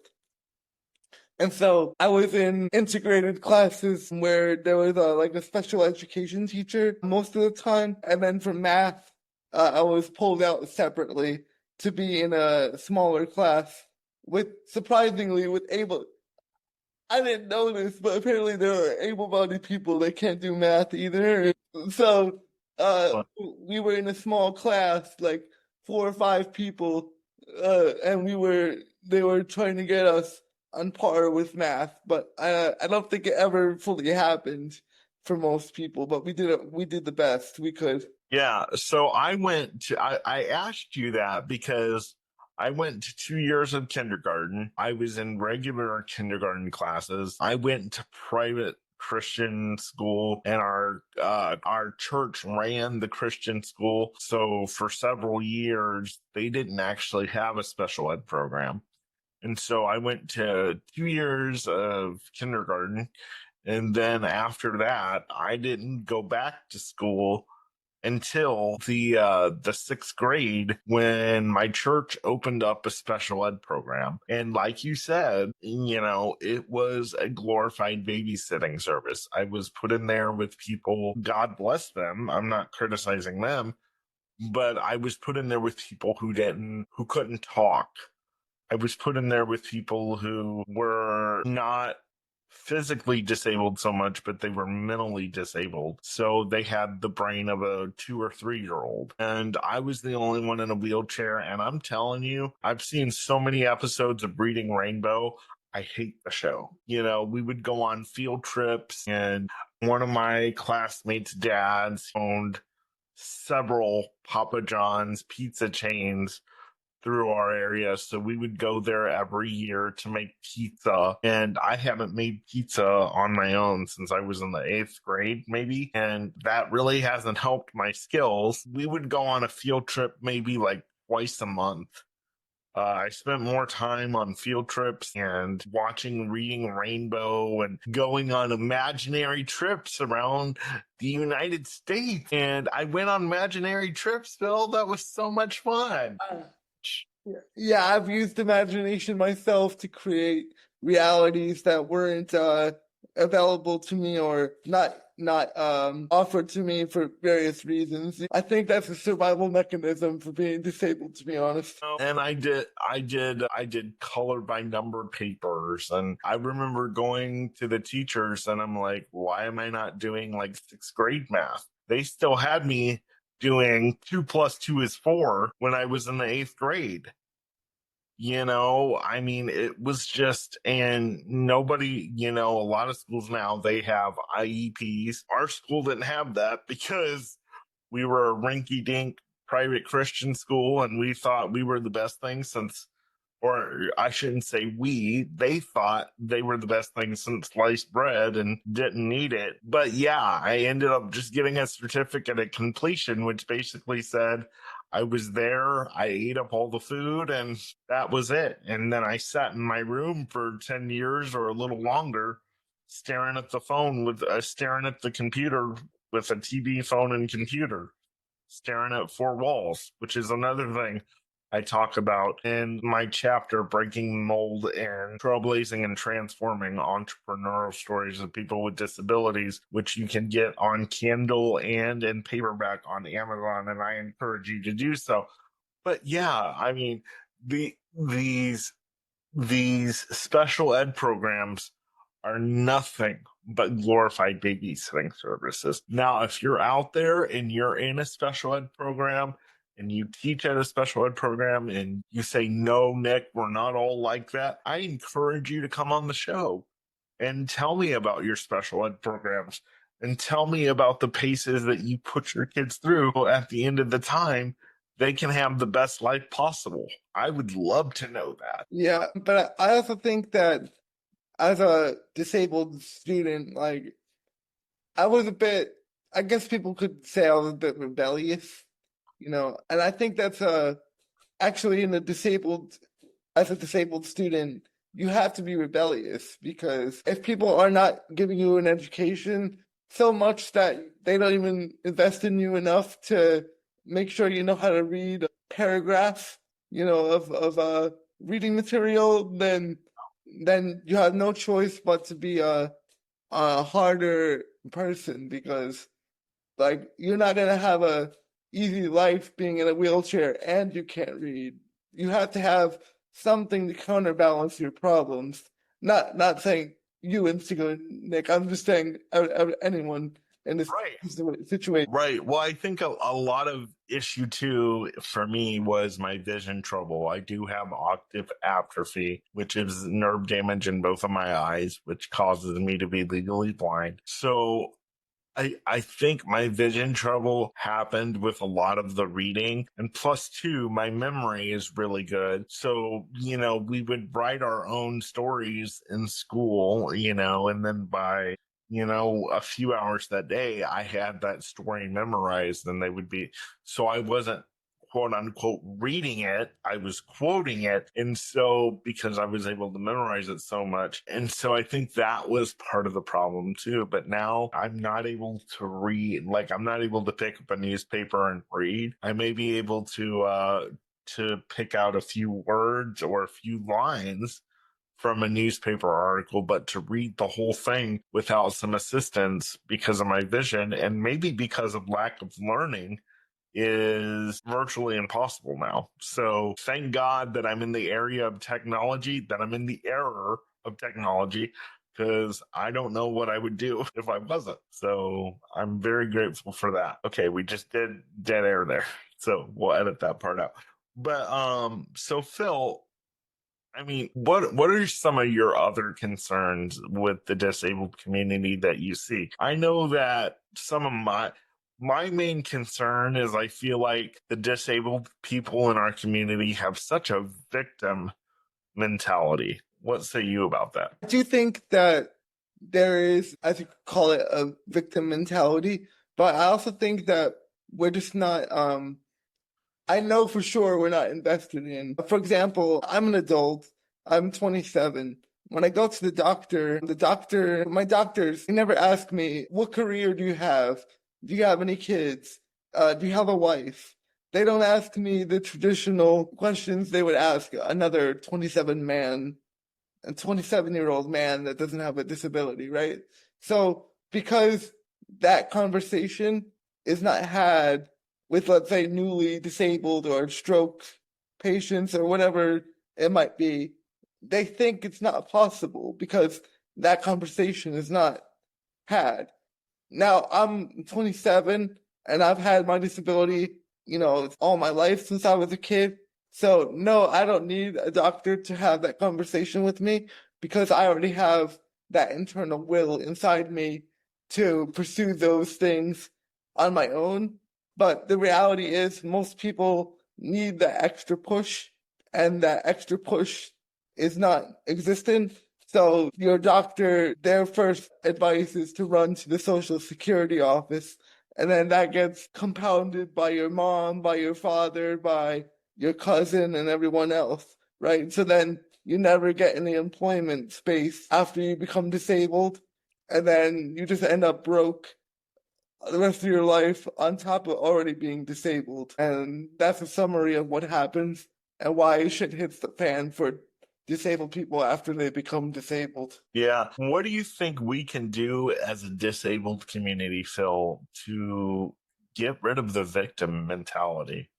And so I was in integrated classes where there was like a special education teacher most of the time. And then for math, I was pulled out separately to be in a smaller class surprisingly with I didn't know this, but apparently there are able-bodied people that can't do math either. So we were in a small class, like 4 or 5 people, and they were trying to get us on par with math, but I don't think it ever fully happened for most people, but we did the best we could. Yeah, so I asked you that because I went to 2 years of kindergarten. I was in regular kindergarten classes. I went to private Christian school, and our church ran the Christian school. So for several years, they didn't actually have a special ed program. And so I went to 2 years of kindergarten. And then after that, I didn't go back to school until the sixth grade when my church opened up a special ed program. And like you said, it was a glorified babysitting service. I was put in there with people, God bless them. I'm not criticizing them, but I was put in there with people who couldn't talk. I was put in there with people who were not physically disabled so much, but they were mentally disabled. So they had the brain of a 2 or 3-year-old. And I was the only one in a wheelchair. And I'm telling you, I've seen so many episodes of Reading Rainbow. I hate the show. We would go on field trips, and one of my classmates' dads owned several Papa John's pizza chains through our area. So we would go there every year to make pizza. And I haven't made pizza on my own since I was in the 8th grade, maybe. And that really hasn't helped my skills. We would go on a field trip maybe like twice a month. I spent more time on field trips and reading Rainbow and going on imaginary trips around the United States. And I went on imaginary trips, Phil. That was so much fun. Yeah, I've used imagination myself to create realities that weren't available to me or not not offered to me for various reasons. I think that's a survival mechanism for being disabled, to be honest. And I did color by number papers, and I remember going to the teachers and I'm like, why am I not doing like sixth grade math? They still had me doing 2 plus 2 is 4 when I was in the eighth grade. I mean, it was just, and nobody, a lot of schools now, they have IEPs. Our school didn't have that because we were a rinky dink private Christian school and we thought we were the best thing since, or I shouldn't say they thought they were the best thing since sliced bread and didn't need it. But yeah, I ended up just getting a certificate of completion, which basically said I was there, I ate up all the food, and that was it. And then I sat in my room for 10 years or a little longer, staring at the phone staring at the computer with a TV, phone, and computer, staring at four walls, which is another thing I talk about in my chapter, Breaking the Mold and Trailblazing and Transforming Entrepreneurial Stories of People with Disabilities, which you can get on Kindle and in paperback on Amazon, and I encourage you to do so. But yeah, I mean, these special ed programs are nothing but glorified babysitting services. Now, if you're out there and you're in a special ed program and you teach at a special ed program and you say, no, Nick, we're not all like that, I encourage you to come on the show and tell me about your special ed programs and tell me about the paces that you put your kids through. At the end of the time, they can have the best life possible. I would love to know that. Yeah, but I also think that as a disabled student, like, I guess people could say I was a bit rebellious, and I think that's actually as a disabled student, you have to be rebellious because if people are not giving you an education so much that they don't even invest in you enough to make sure you know how to read a paragraph, of reading material, then you have no choice but to be a harder person because, like, you're not gonna have a easy life being in a wheelchair and you can't read. You have to have something to counterbalance your problems. Not saying you in particular, Nick. I'm just saying anyone in this situation. Right. Well, I think a lot of issue too for me was my vision trouble. I do have optic atrophy, which is nerve damage in both of my eyes, which causes me to be legally blind. So I think my vision trouble happened with a lot of the reading. And plus, two, my memory is really good. So, we would write our own stories in school, and then by, a few hours that day, I had that story memorized and they would be, so I wasn't quote unquote reading it, I was quoting it. And so because I was able to memorize it so much. And so I think that was part of the problem too. But now I'm not able to read, like I'm not able to pick up a newspaper and read. I may be able to pick out a few words or a few lines from a newspaper article, but to read the whole thing without some assistance because of my vision and maybe because of lack of learning is virtually impossible now. So thank God that I'm in the area of technology, that I'm in the era of technology, because I don't know what I would do if I wasn't. So I'm very grateful for that. Okay, we just did dead air there. So we'll edit that part out. But so Phil, I mean, what are some of your other concerns with the disabled community that you see? I know that some of my main concern is I feel like the disabled people in our community have such a victim mentality. What say you about that? I do think that there is, I could call it a victim mentality, but I also think that we're just not, I know for sure we're not invested in. For example, I'm an adult, I'm 27. When I go to my doctors, they never ask me, what career do you have? Do you have any kids? Do you have a wife? They don't ask me the traditional questions they would ask another 27-year-old man that doesn't have a disability, right? So because that conversation is not had with, let's say, newly disabled or stroke patients or whatever it might be. They think it's not possible because that conversation is not had. Now, I'm 27 and I've had my disability, all my life since I was a kid. So, no, I don't need a doctor to have that conversation with me because I already have that internal will inside me to pursue those things on my own. But the reality is, most people need that extra push, and that extra push is not existent. So your doctor, their first advice is to run to the Social Security office. And then that gets compounded by your mom, by your father, by your cousin, and everyone else, right? So then you never get any employment space after you become disabled. And then you just end up broke the rest of your life on top of already being disabled. And that's a summary of what happens and why shit hits the fan for disabled people after they become disabled. Yeah. What do you think we can do as a disabled community, Phil, to get rid of the victim mentality?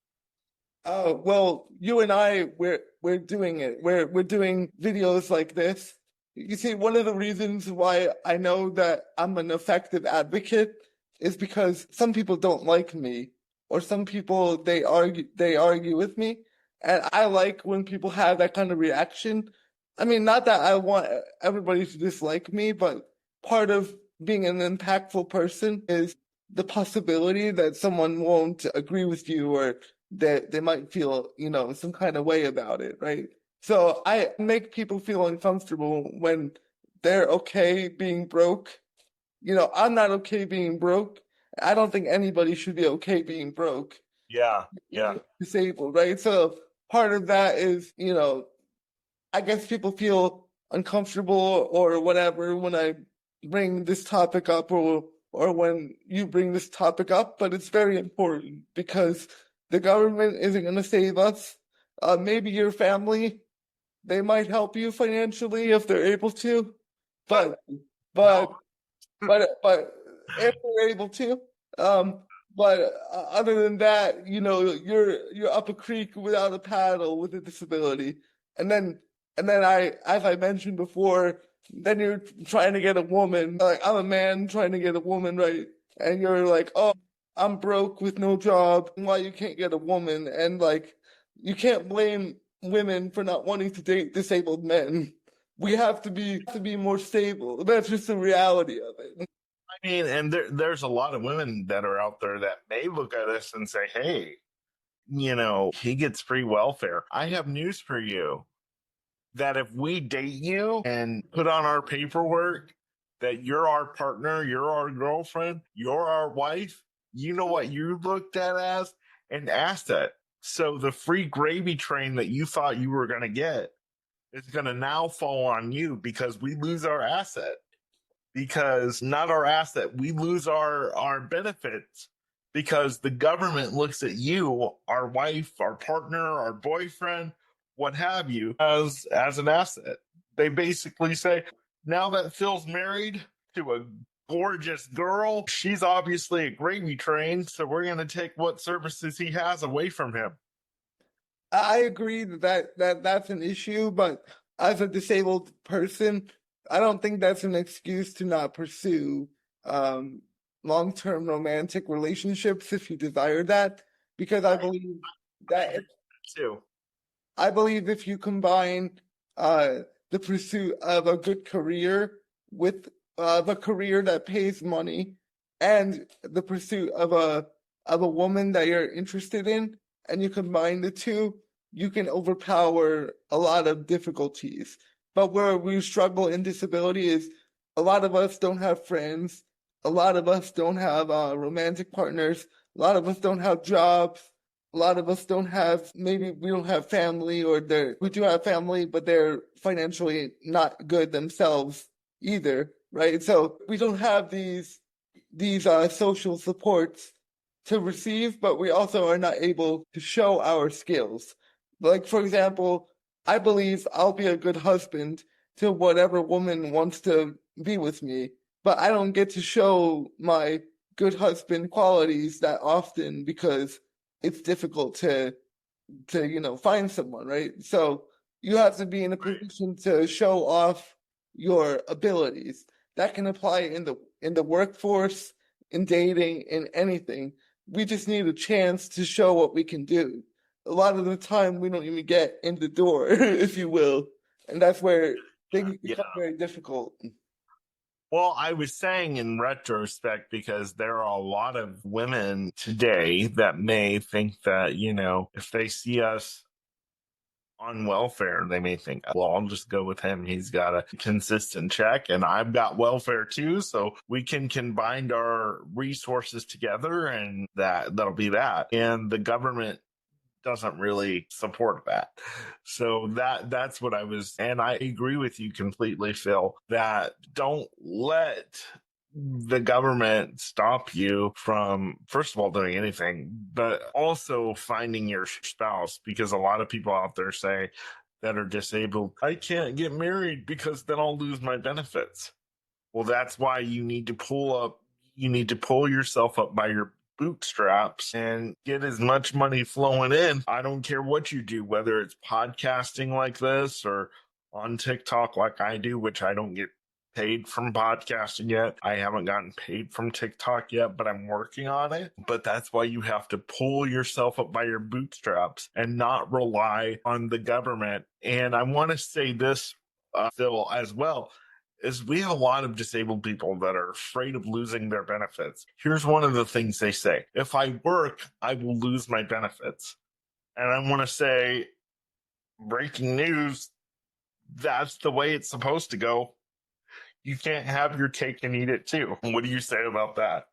Well, you and I, we're doing it. We're doing videos like this. You see, one of the reasons why I know that I'm an effective advocate is because some people don't like me, or some people they argue with me, and I like when people have that kind of reaction. I mean, not that I want everybody to dislike me, but part of being an impactful person is the possibility that someone won't agree with you or that they might feel, some kind of way about it, right? So I make people feel uncomfortable when they're okay being broke. I'm not okay being broke. I don't think anybody should be okay being broke, Yeah. Yeah. disabled, right? So part of that is, I guess people feel uncomfortable or whatever when I bring this topic up or when you bring this topic up, but it's very important because the government isn't going to save us. Maybe your family, they might help you financially if they're able to, but but No. but if they're able to, um, but other than that, you're up a creek without a paddle with a disability, and then as I mentioned before, then you're trying to get a woman. Like I'm a man trying to get a woman, right? And you're like, oh, I'm broke with no job. Why you can't get a woman? And like, you can't blame women for not wanting to date disabled men. We have to be more stable. That's just the reality of it. I mean, and there's a lot of women that are out there that may look at us and say, hey, he gets free welfare. I have news for you that if we date you and put on our paperwork that you're our partner, you're our girlfriend, you're our wife, you know what you looked at as an asset. So the free gravy train that you thought you were going to get is going to now fall on you because we lose our asset. Because not our asset, we lose our benefits because the government looks at you, our wife, our partner, our boyfriend, what have you, as an asset. They basically say, now that Phil's married to a gorgeous girl, she's obviously a gravy train, so we're going to take what services he has away from him. I agree that's an issue, but as a disabled person, I don't think that's an excuse to not pursue long-term romantic relationships if you desire that, because I believe that Too. I believe if you combine the pursuit of a good career with a career that pays money and the pursuit of a woman that you're interested in, and you combine the two, you can overpower a lot of difficulties. But where we struggle in disability is a lot of us don't have friends, a lot of us don't have romantic partners, a lot of us don't have jobs, a lot of us don't have, maybe we don't have family, or we do have family, but they're financially not good themselves either, right? So we don't have these social supports to receive, but we also are not able to show our skills. Like, for example, I believe I'll be a good husband to whatever woman wants to be with me, but I don't get to show my good husband qualities that often because it's difficult to find someone, right? So you have to be in a position to show off your abilities. That can apply in the workforce, in dating, in anything. We just need a chance to show what we can do. A lot of the time we don't even get in the door, if you will. And that's where things Yeah. become very difficult. Well, I was saying in retrospect because there are a lot of women today that may think that, if they see us on welfare, they may think, well, I'll just go with him. He's got a consistent check and I've got welfare too. So we can combine our resources together and that'll be that. And the government doesn't really support that. So that's what I was, and I agree with you completely, Phil, that don't let the government stop you from, first of all, doing anything, but also finding your spouse, because a lot of people out there say that are disabled, I can't get married because then I'll lose my benefits. Well, that's why you need to pull yourself up by your bootstraps and get as much money flowing in. I don't care what you do, whether it's podcasting like this or on TikTok like I do, which I don't get paid from podcasting yet. I haven't gotten paid from TikTok yet, but I'm working on it. But that's why you have to pull yourself up by your bootstraps and not rely on the government. And I want to say this, Phil, as well, is we have a lot of disabled people that are afraid of losing their benefits. Here's one of the things they say: if I work, I will lose my benefits. And I want to say, breaking news, that's the way it's supposed to go. You can't have your cake and eat it too. What do you say about that?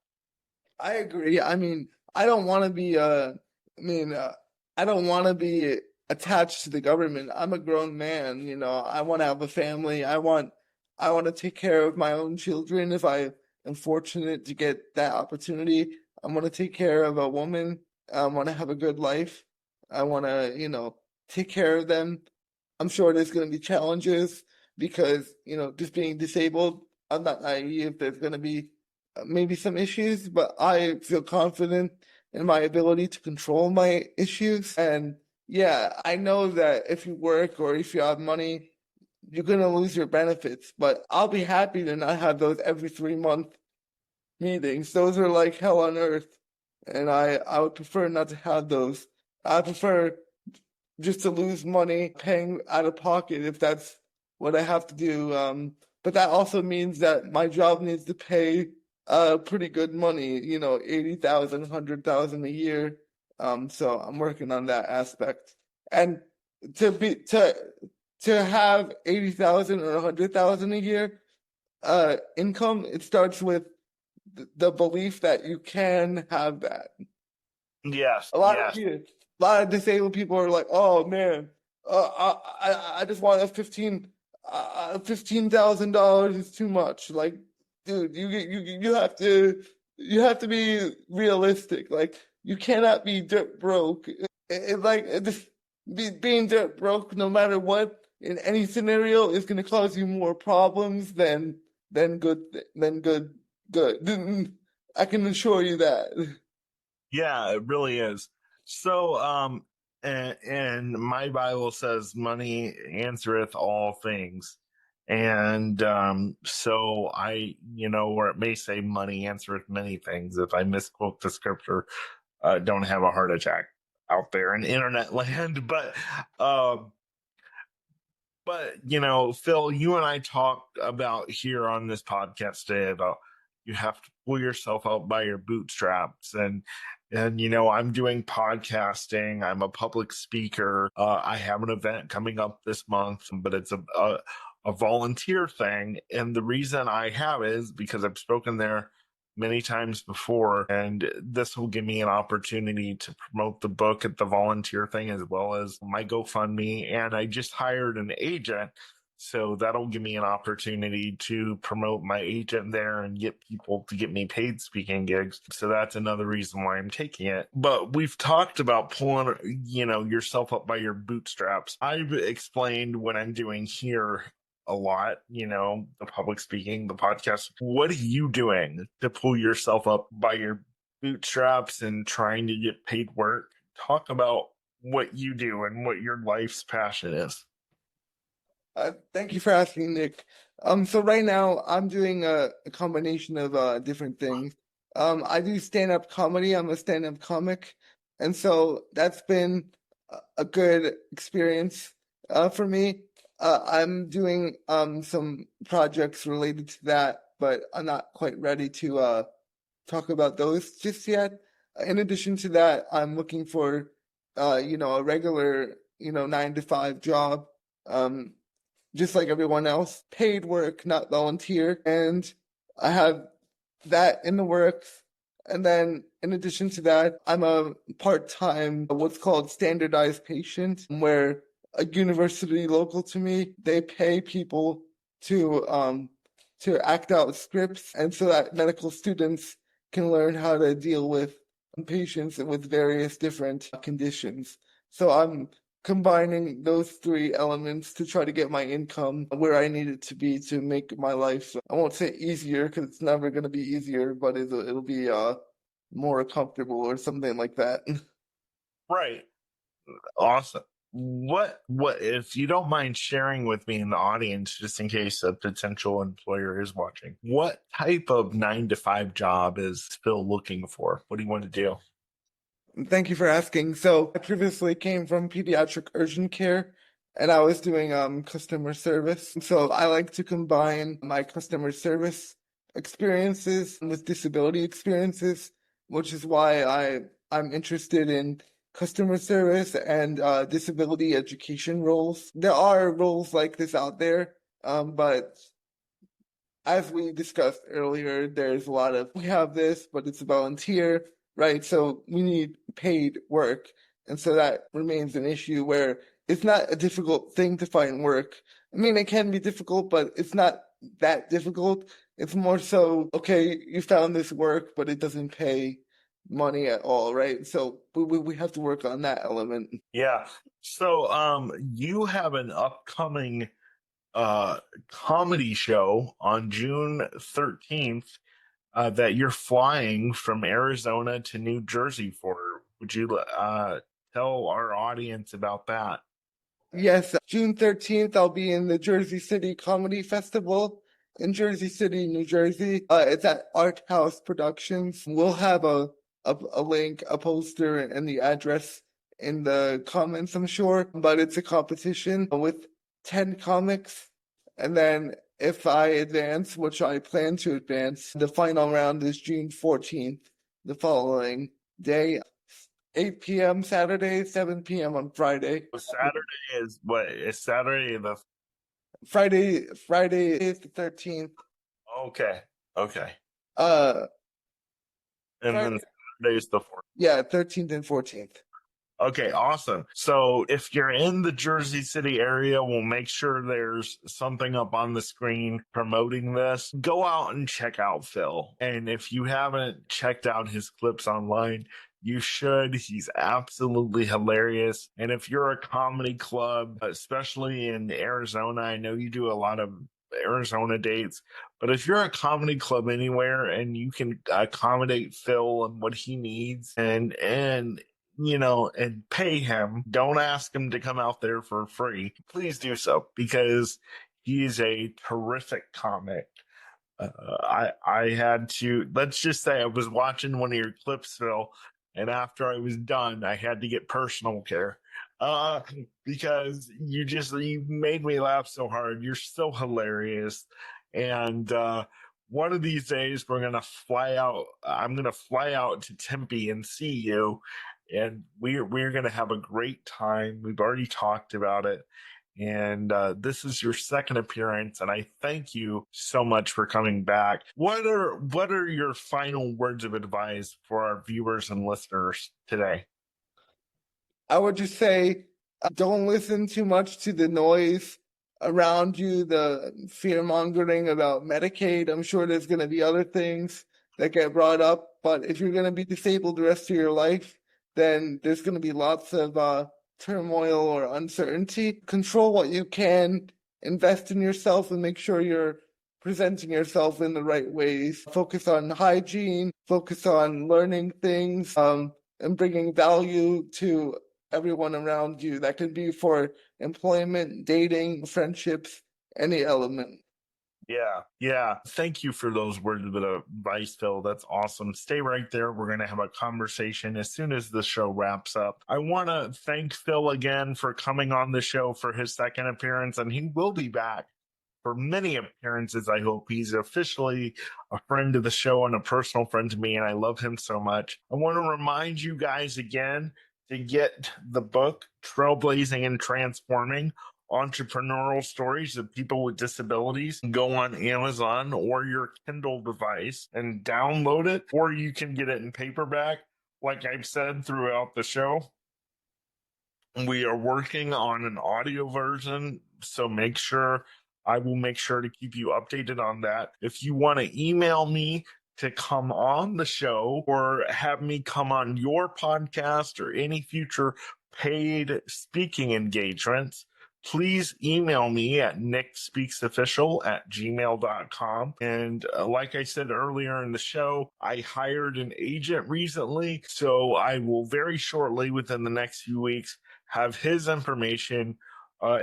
I agree. I mean, I don't want to be I don't want to be attached to the government. I'm a grown man, I want to have a family. I want to take care of my own children if I am fortunate to get that opportunity. I want to take care of a woman. I want to have a good life. I want to, take care of them. I'm sure there's going to be challenges because, just being disabled, I'm not naive. There's going to be maybe some issues, but I feel confident in my ability to control my issues. And yeah, I know that if you work or if you have money, you're gonna lose your benefits, but I'll be happy to not have those every 3 month meetings. Those are like hell on earth, and I would prefer not to have those. I prefer just to lose money paying out of pocket if that's what I have to do. But that also means that my job needs to pay pretty good money, 80,000, 100,000 a year. So I'm working on that aspect. And to be to have 80,000 or 100,000 a year income, it starts with the belief that you can have that. Yes, A lot of yes. people, a lot of disabled people are like, "Oh man, I just want a $15,000 is too much." Like, dude, you have to be realistic. Like, you cannot be dirt broke. Being dirt broke, no matter what, in any scenario, is going to cause you more problems than good. I can assure you that. Yeah, it really is. So, and my Bible says, "Money answereth all things," and so or it may say, "Money answereth many things." If I misquote the scripture, don't have a heart attack out there in internet land. Um, but Phil, you and I talked about here on this podcast today about you have to pull yourself out by your bootstraps, and I'm doing podcasting. I'm a public speaker. I have an event coming up this month, but it's a volunteer thing, and the reason I have is because I've spoken there many times before, and this will give me an opportunity to promote the book at the volunteer thing as well as my GoFundMe. And I just hired an agent, so that'll give me an opportunity to promote my agent there and get people to get me paid speaking gigs. So that's another reason why I'm taking it. But we've talked about pulling, yourself up by your bootstraps. I've explained what I'm doing here a lot, the public speaking, the podcast. What are you doing to pull yourself up by your bootstraps and trying to get paid work? Talk about what you do and what your life's passion is. Thank you for asking, Nick. So right now I'm doing a combination of different things. I do stand-up comedy. I'm a stand-up comic, and so that's been a good experience for me. I'm doing some projects related to that, but I'm not quite ready to talk about those just yet. In addition to that, I'm looking for a regular 9 to 5 job. Um, just like everyone else, paid work, not volunteer. And I have that in the works. And then in addition to that, I'm a part-time, what's called standardized patient, where a university local to me, they pay people to act out scripts, and so that medical students can learn how to deal with patients with various different conditions. So I'm combining those three elements to try to get my income where I need it to be to make my life, I won't say easier because it's never going to be easier, but it'll be more comfortable or something like that. Right. Awesome. What if you don't mind sharing with me in the audience, just in case a potential employer is watching, what type of 9 to 5 job is Phil looking for? What do you want to do? Thank you for asking. So I previously came from pediatric urgent care and I was doing customer service. So I like to combine my customer service experiences with disability experiences, which is why I'm interested in customer service and disability education roles. There are roles like this out there, but as we discussed earlier, there's a lot of we have this, but it's a volunteer, right? So we need paid work. And so that remains an issue where it's not a difficult thing to find work. I mean, it can be difficult, but it's not that difficult. It's more so, okay, you found this work, but it doesn't pay money at all, right? So we have to work on that element. Yeah. So you have an upcoming uh comedy show on June 13th that you're flying from Arizona to New Jersey for. Would you tell our audience about that? Yes, June 13th, I'll be in the Jersey City Comedy Festival in Jersey City, New Jersey. It's at Art House Productions. We'll have a link, a poster, and the address in the comments, I'm sure. But it's a competition with 10 comics. And then if I advance, which I plan to advance, the final round is June 14th, the following day. 8 p.m. Saturday, 7 p.m. on Friday. Saturday is what? Is Saturday the Friday is the 13th. okay? Okay, Uh, and then Friday, Saturday is the 4th. yeah, 13th and 14th. Okay, awesome. So if you're in the Jersey City area, we'll make sure there's something up on the screen promoting this. Go out and check out Phil. And if you haven't checked out his clips online, you should. He's absolutely hilarious. And if you're a comedy club, especially in Arizona, I know you do a lot of Arizona dates, but if you're a comedy club anywhere and you can accommodate Phil and what he needs and pay him. Don't ask him to come out there for free. Please do so because he's a terrific comic. I had to, let's just say I was watching one of your clips, Phil, and after I was done, I had to get personal care. Uh, because you made me laugh so hard. You're so hilarious. And one of these days we're gonna fly out. I'm gonna fly out to Tempe and see you, and we're gonna have a great time. We've already talked about it, and this is your second appearance, and I thank you so much for coming back. What are your final words of advice for our viewers and listeners today? I would just say don't listen too much to the noise around you, the fear mongering about Medicaid. I'm sure there's going to be other things that get brought up, but if you're going to be disabled the rest of your life, then there's going to be lots of turmoil or uncertainty. Control what you can invest in yourself and make sure you're presenting yourself in the right ways. Focus on hygiene, focus on learning things, and bringing value to everyone around you. That could be for employment, dating, friendships, any element. Yeah. Thank you for those words of advice, Phil. That's awesome. Stay right there. We're going to have a conversation as soon as the show wraps up. I want to thank Phil again for coming on the show for his second appearance, and he will be back for many appearances. I hope. He's officially a friend of the show and a personal friend to me, and I love him so much. I want to remind you guys again to get the book, Trailblazing and Transforming Entrepreneurial Stories of People with Disabilities. Go on Amazon or your Kindle device and download it, or you can get it in paperback. Like I've said throughout the show, we are working on an audio version, so I will make sure to keep you updated on that. If you want to email me to come on the show or have me come on your podcast or any future paid speaking engagements, please email me at nickspeaksofficial@gmail.com. And like I said earlier in the show, I hired an agent recently, so I will very shortly, within the next few weeks, have his information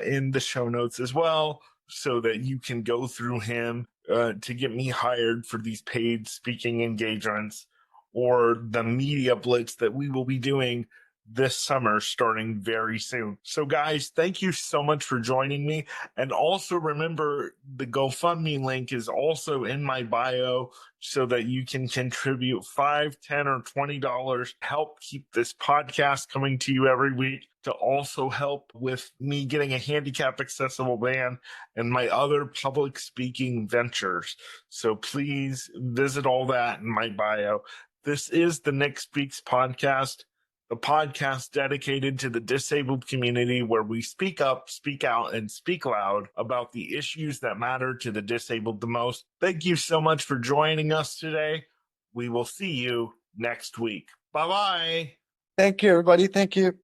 in the show notes as well, so that you can go through him to get me hired for these paid speaking engagements or the media blitz that we will be doing this summer starting very soon. So guys, thank you so much for joining me. And also remember, the GoFundMe link is also in my bio so that you can contribute $5, $10, or $20 to help keep this podcast coming to you every week, to also help with me getting a handicap accessible van and my other public speaking ventures. So please visit all that in my bio. This is the Nick Speaks podcast, the podcast dedicated to the disabled community, where we speak up, speak out, and speak loud about the issues that matter to the disabled the most. Thank you so much for joining us today. We will see you next week. Bye-bye. Thank you, everybody. Thank you.